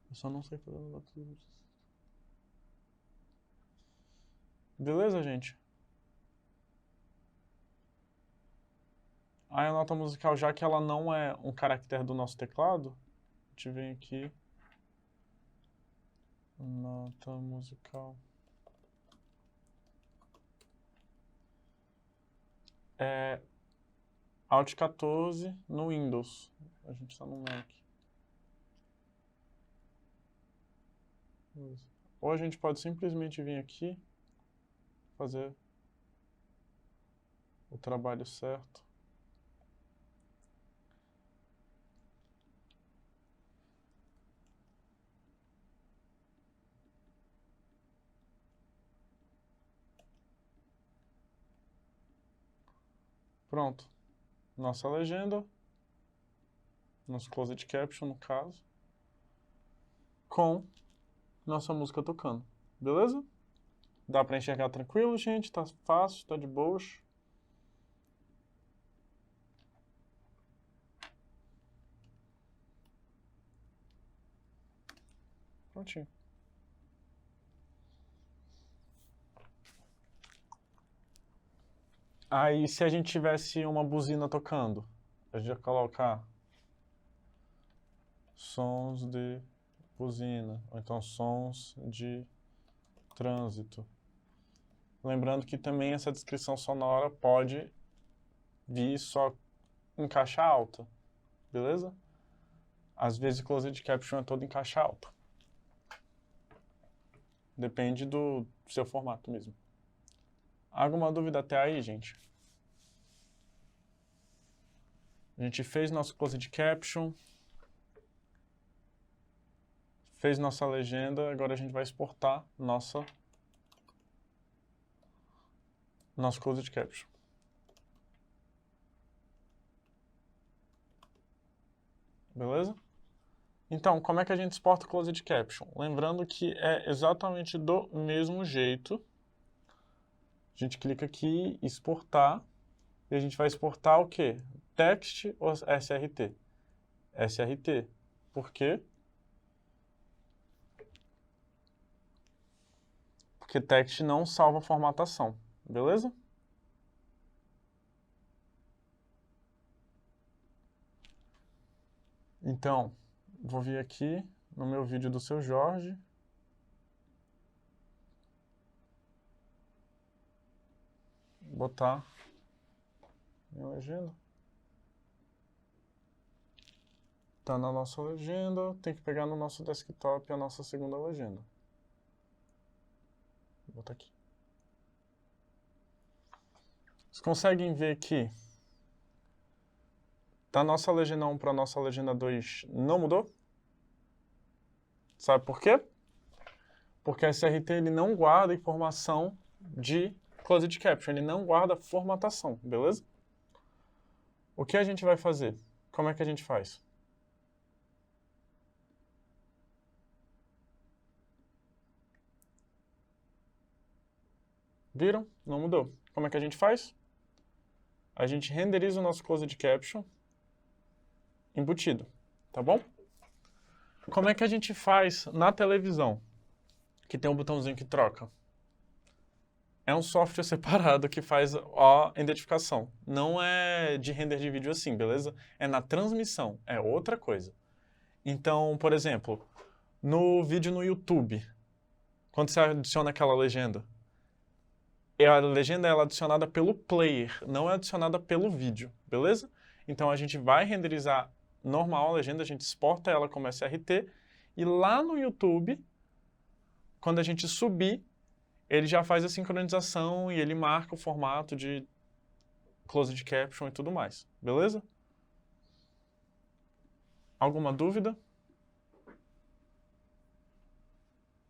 Eu só não sei fazer tudo. Beleza, gente? Aí a nota musical, já que ela não é um caractere do nosso teclado, a gente vem aqui. Nota musical. É Alt 14 no Windows. A gente está no Mac. Ou a gente pode simplesmente vir aqui, fazer o trabalho certo. Pronto. Nossa legenda. Nosso closed caption, no caso. Com nossa música tocando. Beleza? Dá pra enxergar tranquilo, gente? Tá fácil, tá de boas. Prontinho. Aí, se a gente tivesse uma buzina tocando, a gente ia colocar sons de buzina, ou então sons de trânsito. Lembrando que também essa descrição sonora pode vir só em caixa alta, beleza? Às vezes o closed caption é todo em caixa alta. Depende do seu formato mesmo. Alguma dúvida até aí, gente? A gente fez nosso closed caption, fez nossa legenda, agora a gente vai exportar nosso closed caption. Beleza? Então, como é que a gente exporta o closed caption? Lembrando que é exatamente do mesmo jeito. A gente clica aqui, exportar, e a gente vai exportar o quê? Text ou SRT? SRT. Por quê? Porque text não salva formatação, beleza? Então, vou vir aqui no meu vídeo do seu Jorge. Botar minha legenda. Tá na nossa legenda, tem que pegar no nosso desktop a nossa segunda legenda. Vou botar aqui. Vocês conseguem ver que da nossa legenda 1 para a nossa legenda 2 não mudou? Sabe por quê? Porque a SRT ele não guarda informação de closed caption, ele não guarda formatação, beleza? O que a gente vai fazer? Como é que a gente faz? Viram? Não mudou. Como é que a gente faz? A gente renderiza o nosso closed caption embutido, tá bom? Como é que a gente faz na televisão, que tem um botãozinho que troca? É um software separado que faz a identificação. Não é de render de vídeo assim, beleza? É na transmissão, é outra coisa. Então, por exemplo, no vídeo no YouTube, quando você adiciona aquela legenda, a legenda é adicionada pelo player, não é adicionada pelo vídeo, beleza? Então a gente vai renderizar normal a legenda, a gente exporta ela como SRT, e lá no YouTube, quando a gente subir, ele já faz a sincronização e ele marca o formato de closed caption e tudo mais, beleza? Alguma dúvida?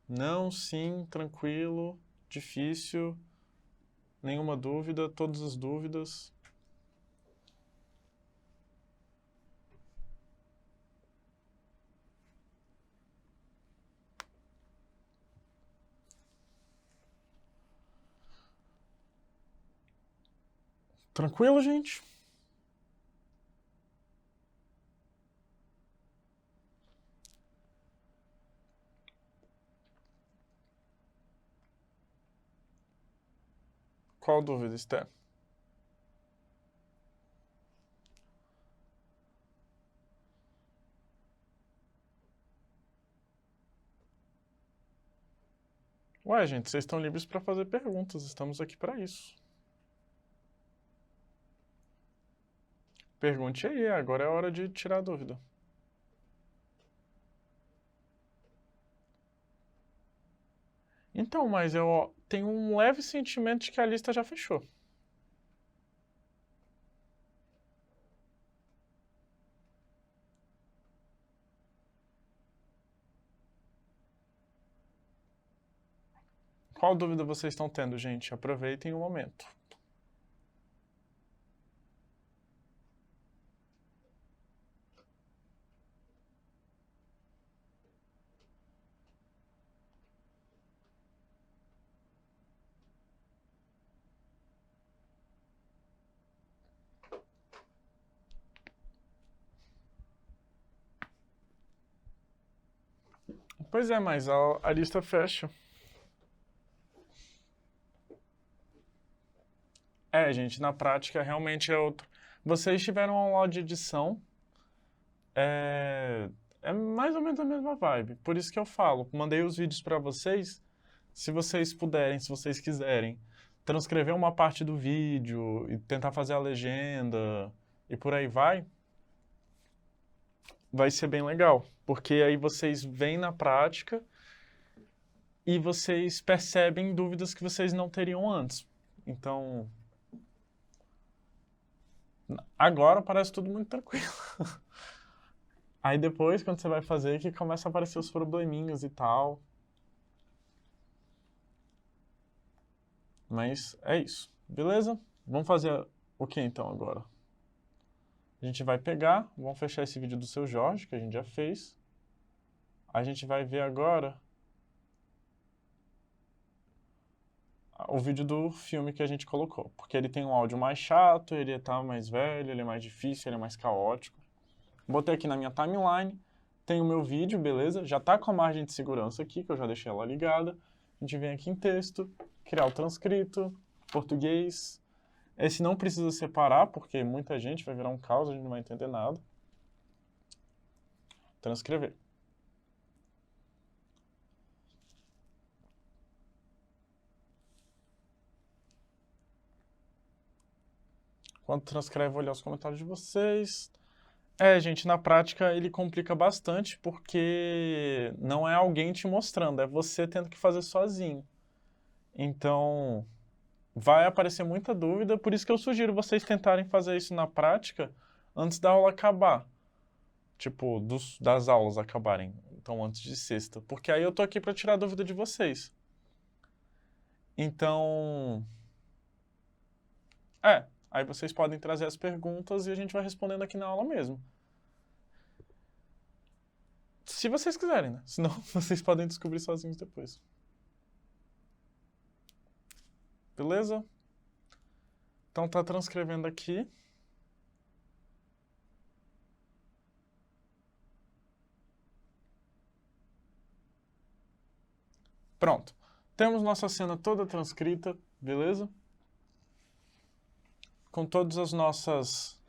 Não, sim, tranquilo, difícil. Nenhuma dúvida? Todas as dúvidas? Tranquilo, gente? Qual dúvida, Esther? Ué, gente, vocês estão livres para fazer perguntas, estamos aqui para isso. Pergunte aí, agora é a hora de tirar a dúvida. Então, mas eu tenho um leve sentimento de que a lista já fechou. Qual dúvida vocês estão tendo, gente? Aproveitem o momento. Pois é, mas a lista fecha. É, gente, na prática realmente é outro. Vocês tiveram aula de edição, é mais ou menos a mesma vibe. Por isso que eu falo, mandei os vídeos para vocês. Se vocês puderem, se vocês quiserem, transcrever uma parte do vídeo e tentar fazer a legenda e por aí vai ser bem legal. Porque aí vocês veem na prática e vocês percebem dúvidas que vocês não teriam antes. Então, agora parece tudo muito tranquilo. Aí depois, quando você vai fazer, que começa a aparecer os probleminhas e tal. Mas é isso, beleza? Vamos fazer o que então agora? A gente vai pegar, vamos fechar esse vídeo do seu Jorge, que a gente já fez. A gente vai ver agora o vídeo do filme que a gente colocou. Porque ele tem um áudio mais chato, ele tá mais velho, ele é mais difícil, ele é mais caótico. Botei aqui na minha timeline, tem o meu vídeo, beleza? Já tá com a margem de segurança aqui, que eu já deixei ela ligada. A gente vem aqui em texto, criar o transcrito, português. Esse não precisa separar, porque muita gente vai virar um caos, a gente não vai entender nada. Transcrever. Quando transcreve, vou olhar os comentários de vocês. É, gente, na prática ele complica bastante, porque não é alguém te mostrando, é você tendo que fazer sozinho. Então, vai aparecer muita dúvida, por isso que eu sugiro vocês tentarem fazer isso na prática antes da aula acabar. Tipo, das aulas acabarem. Então, antes de sexta. Porque aí eu tô aqui para tirar a dúvida de vocês. Então, aí vocês podem trazer as perguntas e a gente vai respondendo aqui na aula mesmo. Se vocês quiserem, né? Senão vocês podem descobrir sozinhos depois. Beleza? Então tá transcrevendo aqui. Pronto. Temos nossa cena toda transcrita, beleza? Com todas as nossas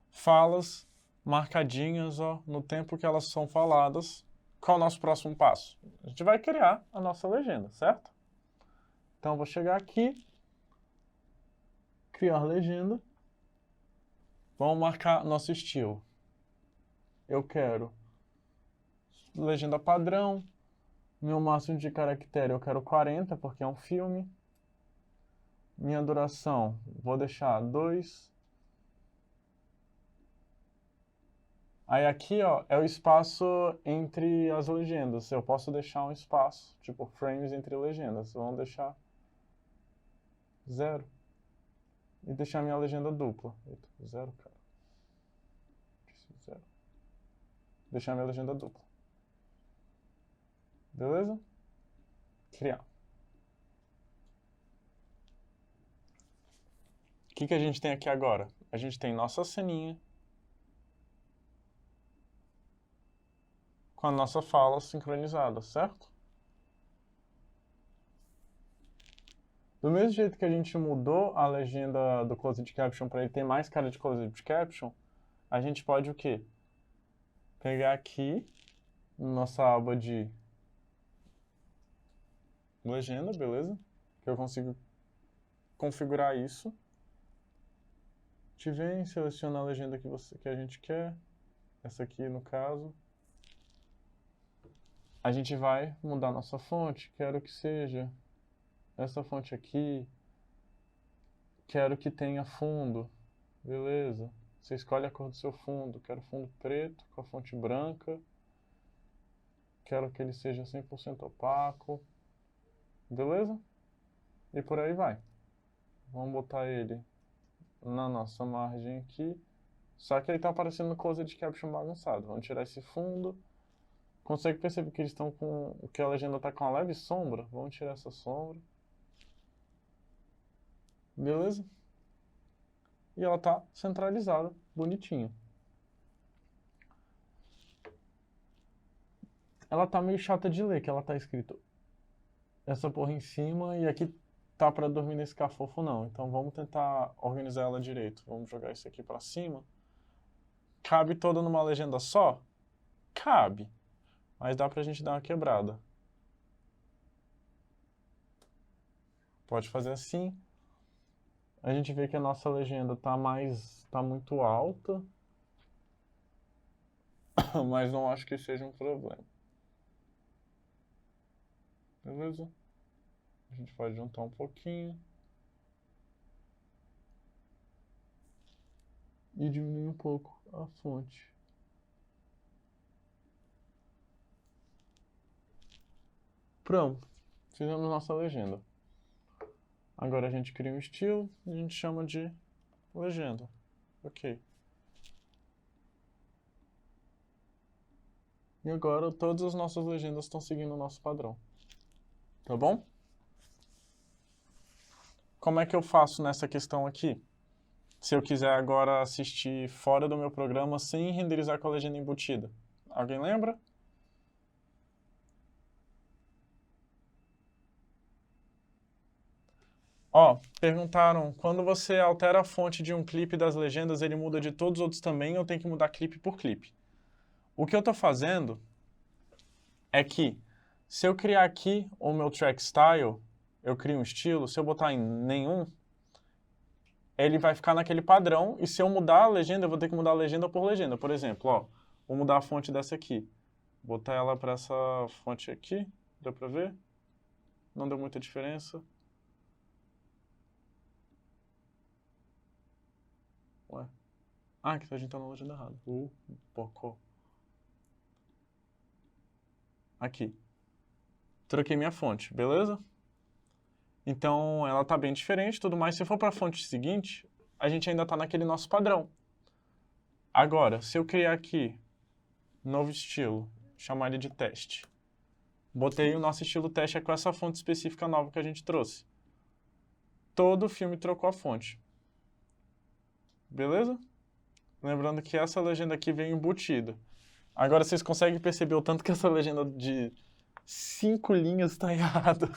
falas marcadinhas, ó, no tempo que elas são faladas. Qual é o nosso próximo passo? A gente vai criar a nossa legenda, certo? Então eu vou chegar aqui, criar legenda. Vamos marcar nosso estilo. Eu quero legenda padrão. Meu máximo de caractere eu quero 40, porque é um filme. Minha duração, vou deixar 2. Aí aqui, ó, é o espaço entre as legendas. Eu posso deixar um espaço, tipo frames entre legendas. Vamos deixar 0. E deixar minha legenda dupla. Eita, 0, cara. 0. Deixar minha legenda dupla. Beleza? Criar. O que a gente tem aqui agora? A gente tem nossa ceninha com a nossa fala sincronizada, certo? Do mesmo jeito que a gente mudou a legenda do Closed Caption para ele ter mais cara de Closed Caption, a gente pode o quê? Pegar aqui, nossa aba de legenda, beleza? Que eu consigo configurar isso. Vem, seleciona a legenda que a gente quer. Essa aqui, no caso. A gente vai mudar nossa fonte. Quero que seja essa fonte aqui. Quero que tenha fundo. Beleza. Você escolhe a cor do seu fundo. Quero fundo preto com a fonte branca. Quero que ele seja 100% opaco. Beleza? E por aí vai. Vamos botar ele na nossa margem aqui. Só que aí tá aparecendo no Closed Caption bagunçado. Vamos tirar esse fundo. Consegue perceber que eles estão com... que a legenda está com uma leve sombra? Vamos tirar essa sombra. Beleza? E ela está centralizada, bonitinha. Ela tá meio chata de ler, que ela tá escrito essa porra em cima e aqui tá para dormir nesse cafofo não. Então vamos tentar organizar ela direito. Vamos jogar isso aqui para cima. Cabe toda numa legenda só? Cabe. Mas dá pra gente dar uma quebrada. Pode fazer assim. A gente vê que a nossa legenda tá muito alta. Mas não acho que seja um problema. Beleza? A gente pode juntar um pouquinho. E diminuir um pouco a fonte. Pronto. Fizemos nossa legenda. Agora a gente cria um estilo e a gente chama de legenda. Ok. E agora todas as nossas legendas estão seguindo o nosso padrão. Tá bom? Como é que eu faço nessa questão aqui? Se eu quiser agora assistir fora do meu programa sem renderizar com a legenda embutida. Alguém lembra? Ó, perguntaram, quando você altera a fonte de um clipe das legendas, ele muda de todos os outros também ou tem que mudar clipe por clipe? O que eu tô fazendo é que, se eu criar aqui o meu track style, eu crio um estilo, se eu botar em nenhum, ele vai ficar naquele padrão, e se eu mudar a legenda, eu vou ter que mudar a legenda por legenda. Por exemplo, ó, vou mudar a fonte dessa aqui. Botar ela para essa fonte aqui, deu pra ver? Não deu muita diferença. Ué. Ah, que a gente tá na legenda errada. Pocô. Aqui. Troquei minha fonte, beleza? Então, ela tá bem diferente, tudo mais. Se for para a fonte seguinte, a gente ainda tá naquele nosso padrão. Agora, se eu criar aqui, novo estilo, chamar ele de teste. Botei o nosso estilo teste com essa fonte específica nova que a gente trouxe. Todo o filme trocou a fonte. Beleza? Lembrando que essa legenda aqui vem embutida. Agora vocês conseguem perceber o tanto que essa legenda de 5 linhas está errada.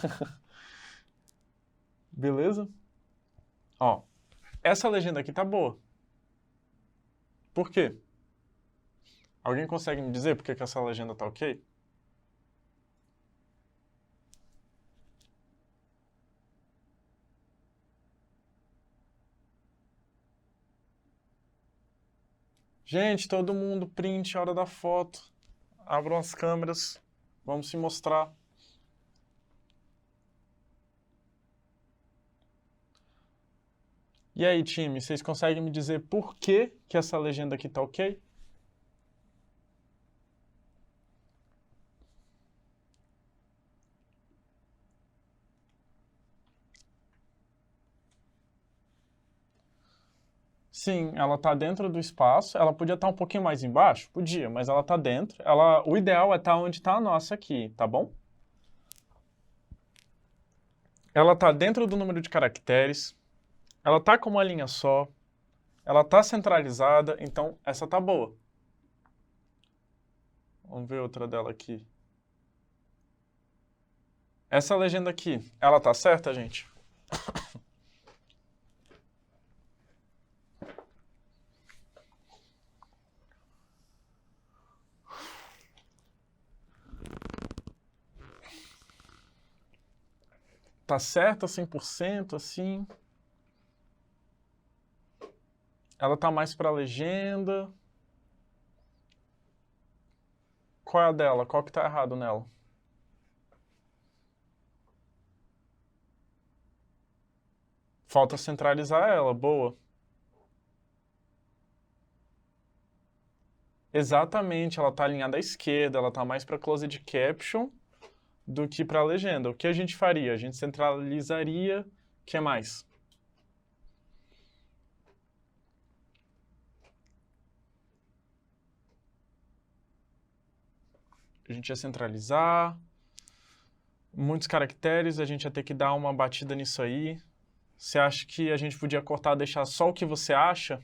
Beleza? Ó, essa legenda aqui tá boa. Por quê? Alguém consegue me dizer por que essa legenda tá ok? Gente, todo mundo print a hora da foto. Abram as câmeras. Vamos se mostrar. E aí, time, vocês conseguem me dizer por que essa legenda aqui tá ok? Sim, ela tá dentro do espaço. Ela podia estar um pouquinho mais embaixo? Podia, mas ela tá dentro. O ideal é estar onde tá a nossa aqui, tá bom? Ela tá dentro do número de caracteres. Ela tá com uma linha só. Ela tá centralizada, então essa tá boa. Vamos ver outra dela aqui. Essa legenda aqui, ela tá certa, gente? Tá certa 100%, assim? Ela tá mais pra legenda? Qual é a dela? Qual que tá errado nela? Falta centralizar ela, boa. Exatamente, ela tá alinhada à esquerda, ela tá mais para closed caption do que para legenda. O que a gente faria? A gente centralizaria, o que mais? A gente ia centralizar, muitos caracteres, a gente ia ter que dar uma batida nisso aí. Você acha que a gente podia cortar, deixar só o que você acha?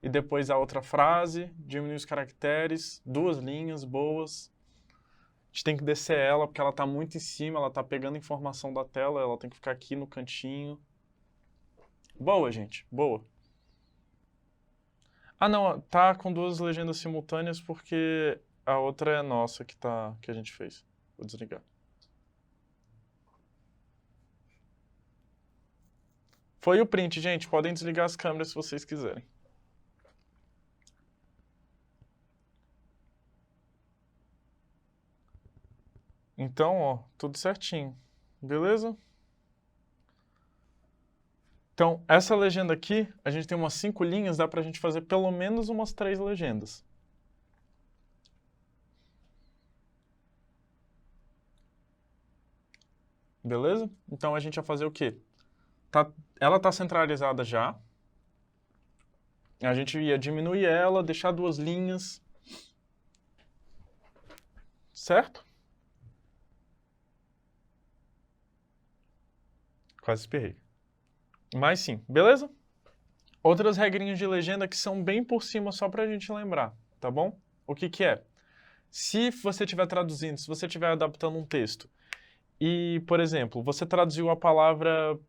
E depois a outra frase, diminuir os caracteres, 2 linhas boas. A gente tem que descer ela, porque ela tá muito em cima, ela tá pegando informação da tela, ela tem que ficar aqui no cantinho. Boa, gente, boa. Ah, não, tá com 2 legendas simultâneas porque a outra é nossa que a gente fez. Vou desligar. Foi o print, gente. Podem desligar as câmeras se vocês quiserem. Então, ó, tudo certinho. Beleza? Então, essa legenda aqui, a gente tem umas 5 linhas, dá pra gente fazer pelo menos umas 3 legendas. Beleza? Então a gente vai fazer o quê? Ela tá centralizada já. A gente ia diminuir ela, deixar 2 linhas. Certo? Quase espirrei. Mas sim, beleza? Outras regrinhas de legenda que são bem por cima só pra gente lembrar, tá bom? O que que é? Se você estiver traduzindo, se você estiver adaptando um texto e, por exemplo, você traduziu a palavra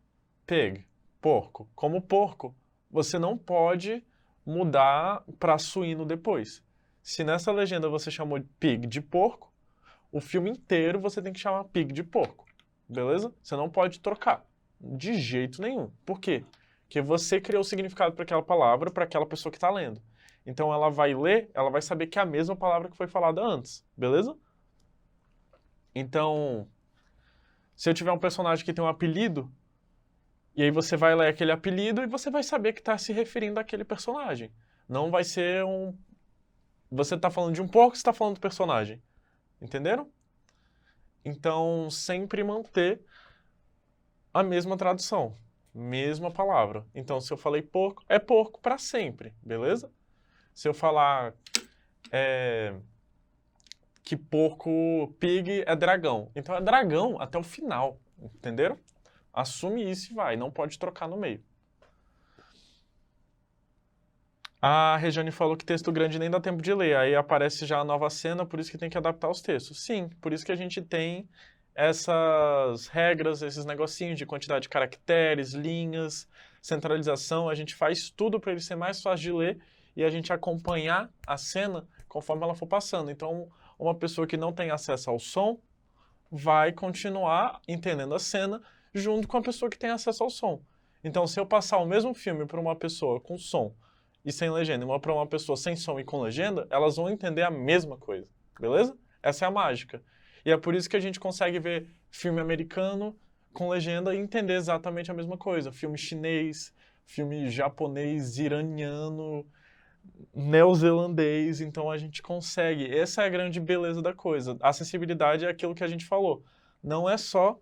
pig, porco, como porco, você não pode mudar para suíno depois. Se nessa legenda você chamou de pig de porco, o filme inteiro você tem que chamar pig de porco, beleza? Você não pode trocar, de jeito nenhum. Por quê? Porque você criou o significado para aquela palavra, para aquela pessoa que está lendo. Então ela vai ler, ela vai saber que é a mesma palavra que foi falada antes, beleza? Então, se eu tiver um personagem que tem um apelido, e aí você vai ler aquele apelido e você vai saber que está se referindo àquele personagem. Não vai ser um... Você está falando de um porco, você está falando do personagem. Entenderam? Então, sempre manter a mesma tradução, mesma palavra. Então, se eu falei porco, é porco para sempre, beleza? Se eu falar que porco, pig é dragão, então é dragão até o final, entenderam? Assume isso e vai, não pode trocar no meio. A Regiane falou que texto grande nem dá tempo de ler, aí aparece já a nova cena, por isso que tem que adaptar os textos. Sim, por isso que a gente tem essas regras, esses negocinhos de quantidade de caracteres, linhas, centralização, a gente faz tudo para ele ser mais fácil de ler e a gente acompanhar a cena conforme ela for passando. Então, uma pessoa que não tem acesso ao som vai continuar entendendo a cena junto com a pessoa que tem acesso ao som. Então, se eu passar o mesmo filme para uma pessoa com som e sem legenda, e para uma pessoa sem som e com legenda, elas vão entender a mesma coisa, beleza? Essa é a mágica. E é por isso que a gente consegue ver filme americano com legenda e entender exatamente a mesma coisa. Filme chinês, filme japonês, iraniano, neozelandês, então a gente consegue. Essa é a grande beleza da coisa. A acessibilidade é aquilo que a gente falou. Não é só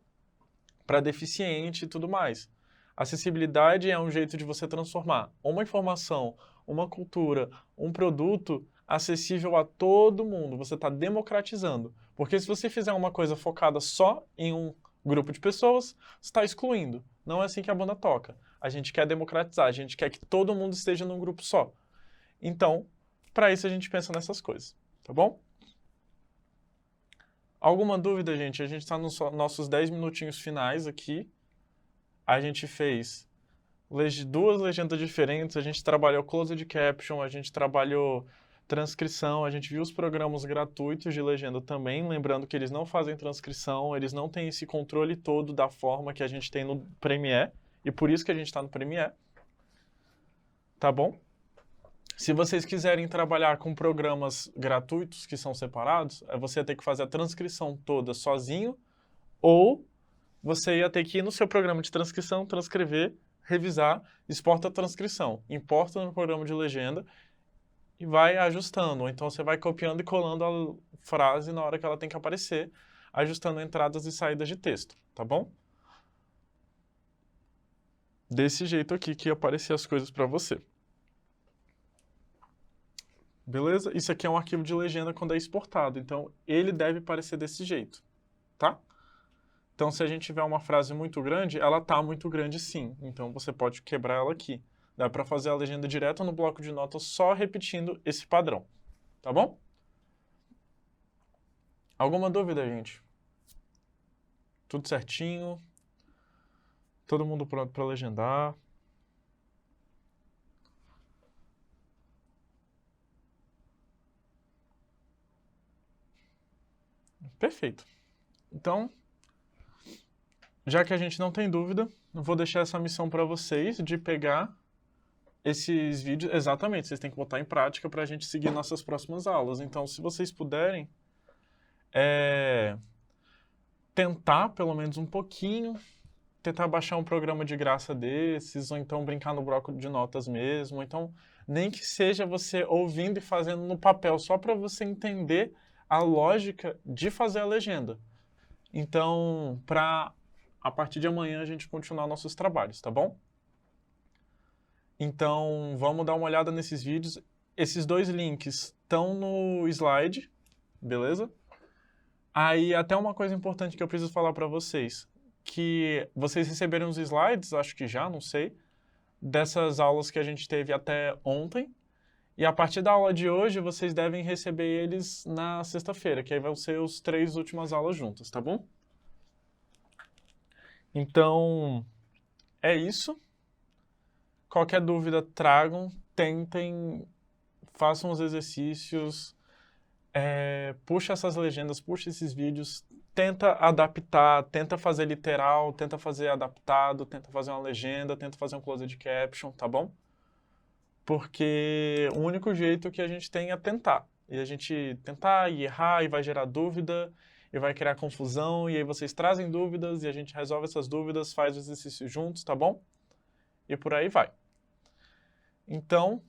para deficiente e tudo mais. Acessibilidade é um jeito de você transformar uma informação, uma cultura, um produto acessível a todo mundo. Você está democratizando. Porque se você fizer uma coisa focada só em um grupo de pessoas, você está excluindo. Não é assim que a banda toca. A gente quer democratizar, a gente quer que todo mundo esteja num grupo só. Então, para isso a gente pensa nessas coisas, tá bom? Alguma dúvida, gente? A gente está nos nossos 10 minutinhos finais aqui. A gente fez duas legendas diferentes, a gente trabalhou closed caption, a gente trabalhou transcrição, a gente viu os programas gratuitos de legenda também, lembrando que eles não fazem transcrição, eles não têm esse controle todo da forma que a gente tem no Premiere, e por isso que a gente está no Premiere. Tá bom? Se vocês quiserem trabalhar com programas gratuitos que são separados, você ia ter que fazer a transcrição toda sozinho, ou você ia ter que ir no seu programa de transcrição, transcrever, revisar, exporta a transcrição, importa no programa de legenda e vai ajustando. Ou então você vai copiando e colando a frase na hora que ela tem que aparecer, ajustando entradas e saídas de texto, tá bom? Desse jeito aqui que ia aparecer as coisas para você. Beleza? Isso aqui é um arquivo de legenda quando é exportado, então ele deve aparecer desse jeito, tá? Então, se a gente tiver uma frase muito grande, ela está muito grande sim. Então, você pode quebrar ela aqui. Dá para fazer a legenda direto no bloco de notas só repetindo esse padrão. Tá bom? Alguma dúvida, gente? Tudo certinho? Todo mundo pronto para legendar? Perfeito. Então, já que a gente não tem dúvida, eu vou deixar essa missão para vocês de pegar esses vídeos. Exatamente, vocês têm que botar em prática para a gente seguir nossas próximas aulas. Então, se vocês puderem, tentar pelo menos um pouquinho, tentar baixar um programa de graça desses, ou então brincar no bloco de notas mesmo, ou então nem que seja você ouvindo e fazendo no papel, só para você entender a lógica de fazer a legenda. Então, para a partir de amanhã a gente continuar nossos trabalhos, tá bom? Então, vamos dar uma olhada nesses vídeos. Esses dois links estão no slide, beleza? Aí, até uma coisa importante que eu preciso falar para vocês, que vocês receberam os slides, acho que já, não sei, dessas aulas que a gente teve até ontem, e a partir da aula de hoje, vocês devem receber eles na sexta-feira, que aí vão ser as 3 últimas aulas juntas, tá bom? Então, é isso. Qualquer dúvida, tragam, tentem, façam os exercícios, puxa essas legendas, puxa esses vídeos, tenta adaptar, tenta fazer literal, tenta fazer adaptado, tenta fazer uma legenda, tenta fazer um closed caption, tá bom? Porque o único jeito que a gente tem é tentar. E a gente tentar e errar e vai gerar dúvida e vai criar confusão e aí vocês trazem dúvidas e a gente resolve essas dúvidas, faz o exercício juntos, tá bom? E por aí vai. Então,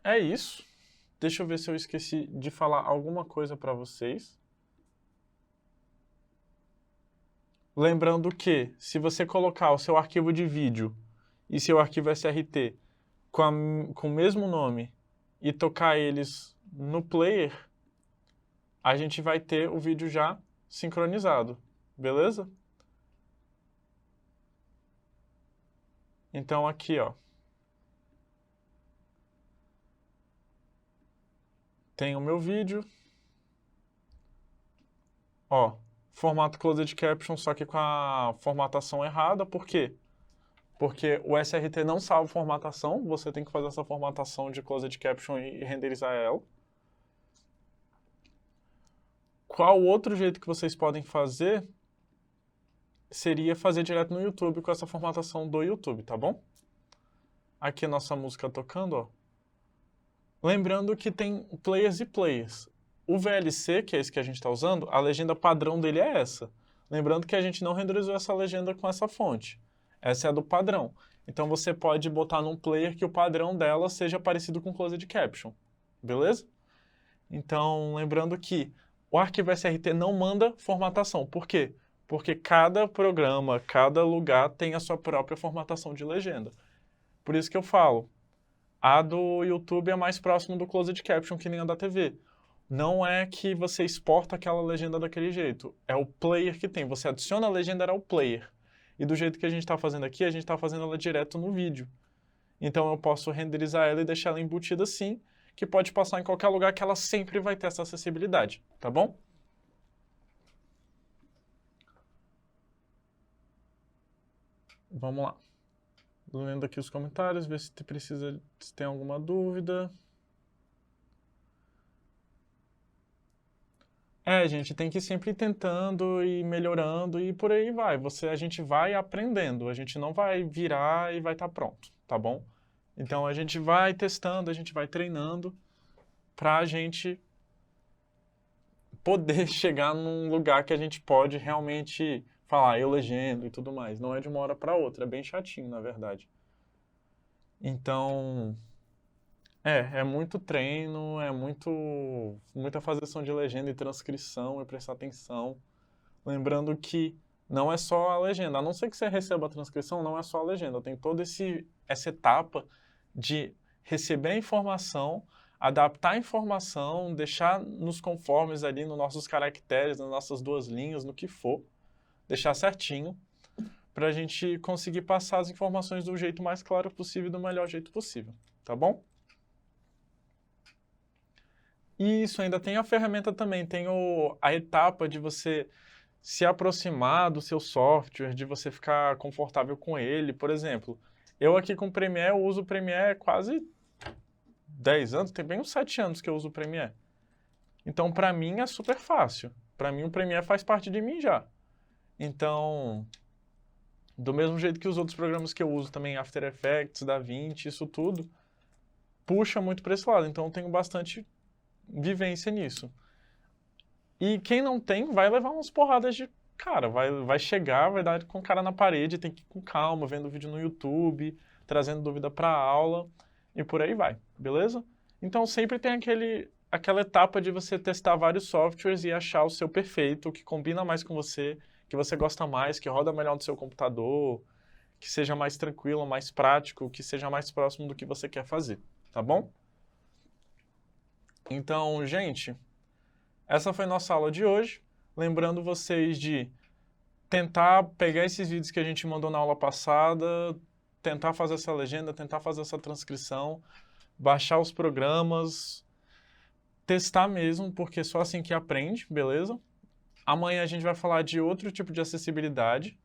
é isso. Deixa eu ver se eu esqueci de falar alguma coisa para vocês. Lembrando que, se você colocar o seu arquivo de vídeo e seu arquivo SRT com o mesmo nome e tocar eles no player, a gente vai ter o vídeo já sincronizado, beleza? Então aqui, ó, tem o meu vídeo, ó, formato closed caption, só que com a formatação errada, por quê? Porque o SRT não salva formatação, você tem que fazer essa formatação de closed caption e renderizar ela. Qual outro jeito que vocês podem fazer seria fazer direto no YouTube com essa formatação do YouTube, tá bom? Aqui a nossa música tocando, ó. Lembrando que tem players e players. O VLC, que é esse que a gente está usando, a legenda padrão dele é essa. Lembrando que a gente não renderizou essa legenda com essa fonte. Essa é a do padrão. Então você pode botar num player que o padrão dela seja parecido com closed caption. Beleza? Então, lembrando que o arquivo SRT não manda formatação. Por quê? porque cada programa, cada lugar tem a sua própria formatação de legenda. Por isso que eu falo, a do YouTube é mais próximo do Closed Caption que nem a da TV. Não é que você exporta aquela legenda daquele jeito, é o player que tem. Você adiciona a legenda ao player. E do jeito que a gente está fazendo aqui, a gente está fazendo ela direto no vídeo. Então eu posso renderizar ela e deixar ela embutida assim, que pode passar em qualquer lugar que ela sempre vai ter essa acessibilidade, tá bom? Vamos lá. Lendo aqui os comentários, ver se se tem alguma dúvida. Gente, tem que ir sempre tentando e melhorando e por aí vai. A gente vai aprendendo, a gente não vai virar e vai estar pronto, tá bom? Então a gente vai testando, a gente vai treinando pra gente poder chegar num lugar que a gente pode realmente falar, eu legendo e tudo mais. Não é de uma hora para outra, é bem chatinho, na verdade. Então, é muito treino, muita fazeção de legenda e transcrição e prestar atenção. Lembrando que não é só a legenda, a não ser que você receba a transcrição, não é só a legenda, tem toda essa etapa de receber a informação, adaptar a informação, deixar nos conformes ali, nos nossos caracteres, nas nossas 2 linhas, no que for, deixar certinho, para a gente conseguir passar as informações do jeito mais claro possível e do melhor jeito possível, tá bom? E isso, ainda tem a ferramenta também, tem a etapa de você se aproximar do seu software, de você ficar confortável com ele. Por exemplo, eu aqui com o Premiere, eu uso o Premiere quase 10 anos, tem bem uns 7 anos que eu uso o Premiere. Então, para mim, é super fácil. Para mim, o Premiere faz parte de mim já. Então, do mesmo jeito que os outros programas que eu uso também, After Effects, DaVinci, isso tudo, puxa muito para esse lado. Então, eu tenho bastante vivência nisso. E quem não tem, vai levar umas porradas de cara. Vai chegar, vai dar com o cara na parede, tem que ir com calma, vendo vídeo no YouTube, trazendo dúvida para a aula e por aí vai, beleza? Então sempre tem aquela etapa de você testar vários softwares e achar o seu perfeito, o que combina mais com você, que você gosta mais, que roda melhor no seu computador, que seja mais tranquilo, mais prático, que seja mais próximo do que você quer fazer, tá bom? Então, gente, essa foi nossa aula de hoje. Lembrando vocês de tentar pegar esses vídeos que a gente mandou na aula passada, tentar fazer essa legenda, tentar fazer essa transcrição, baixar os programas, testar mesmo, porque é só assim que aprende, beleza? Amanhã a gente vai falar de outro tipo de acessibilidade.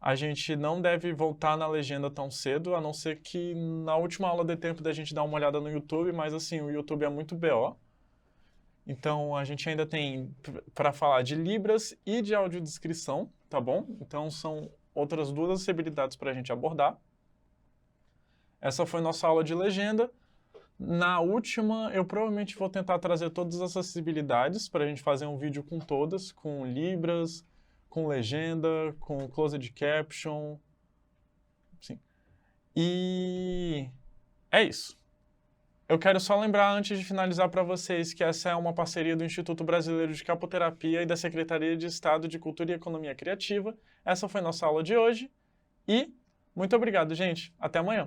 A gente não deve voltar na legenda tão cedo, a não ser que na última aula dê tempo da gente dar uma olhada no YouTube, mas assim, o YouTube é muito BO. Então, a gente ainda tem para falar de Libras e de audiodescrição, tá bom? Então, são outras 2 acessibilidades para a gente abordar. Essa foi nossa aula de legenda. Na última, eu provavelmente vou tentar trazer todas as acessibilidades para a gente fazer um vídeo com todas, com Libras, com legenda, com Closed Caption. Sim. E é isso. Eu quero só lembrar, antes de finalizar para vocês, que essa é uma parceria do Instituto Brasileiro de Capoterapia e da Secretaria de Estado de Cultura e Economia Criativa. Essa foi nossa aula de hoje e muito obrigado, gente. Até amanhã.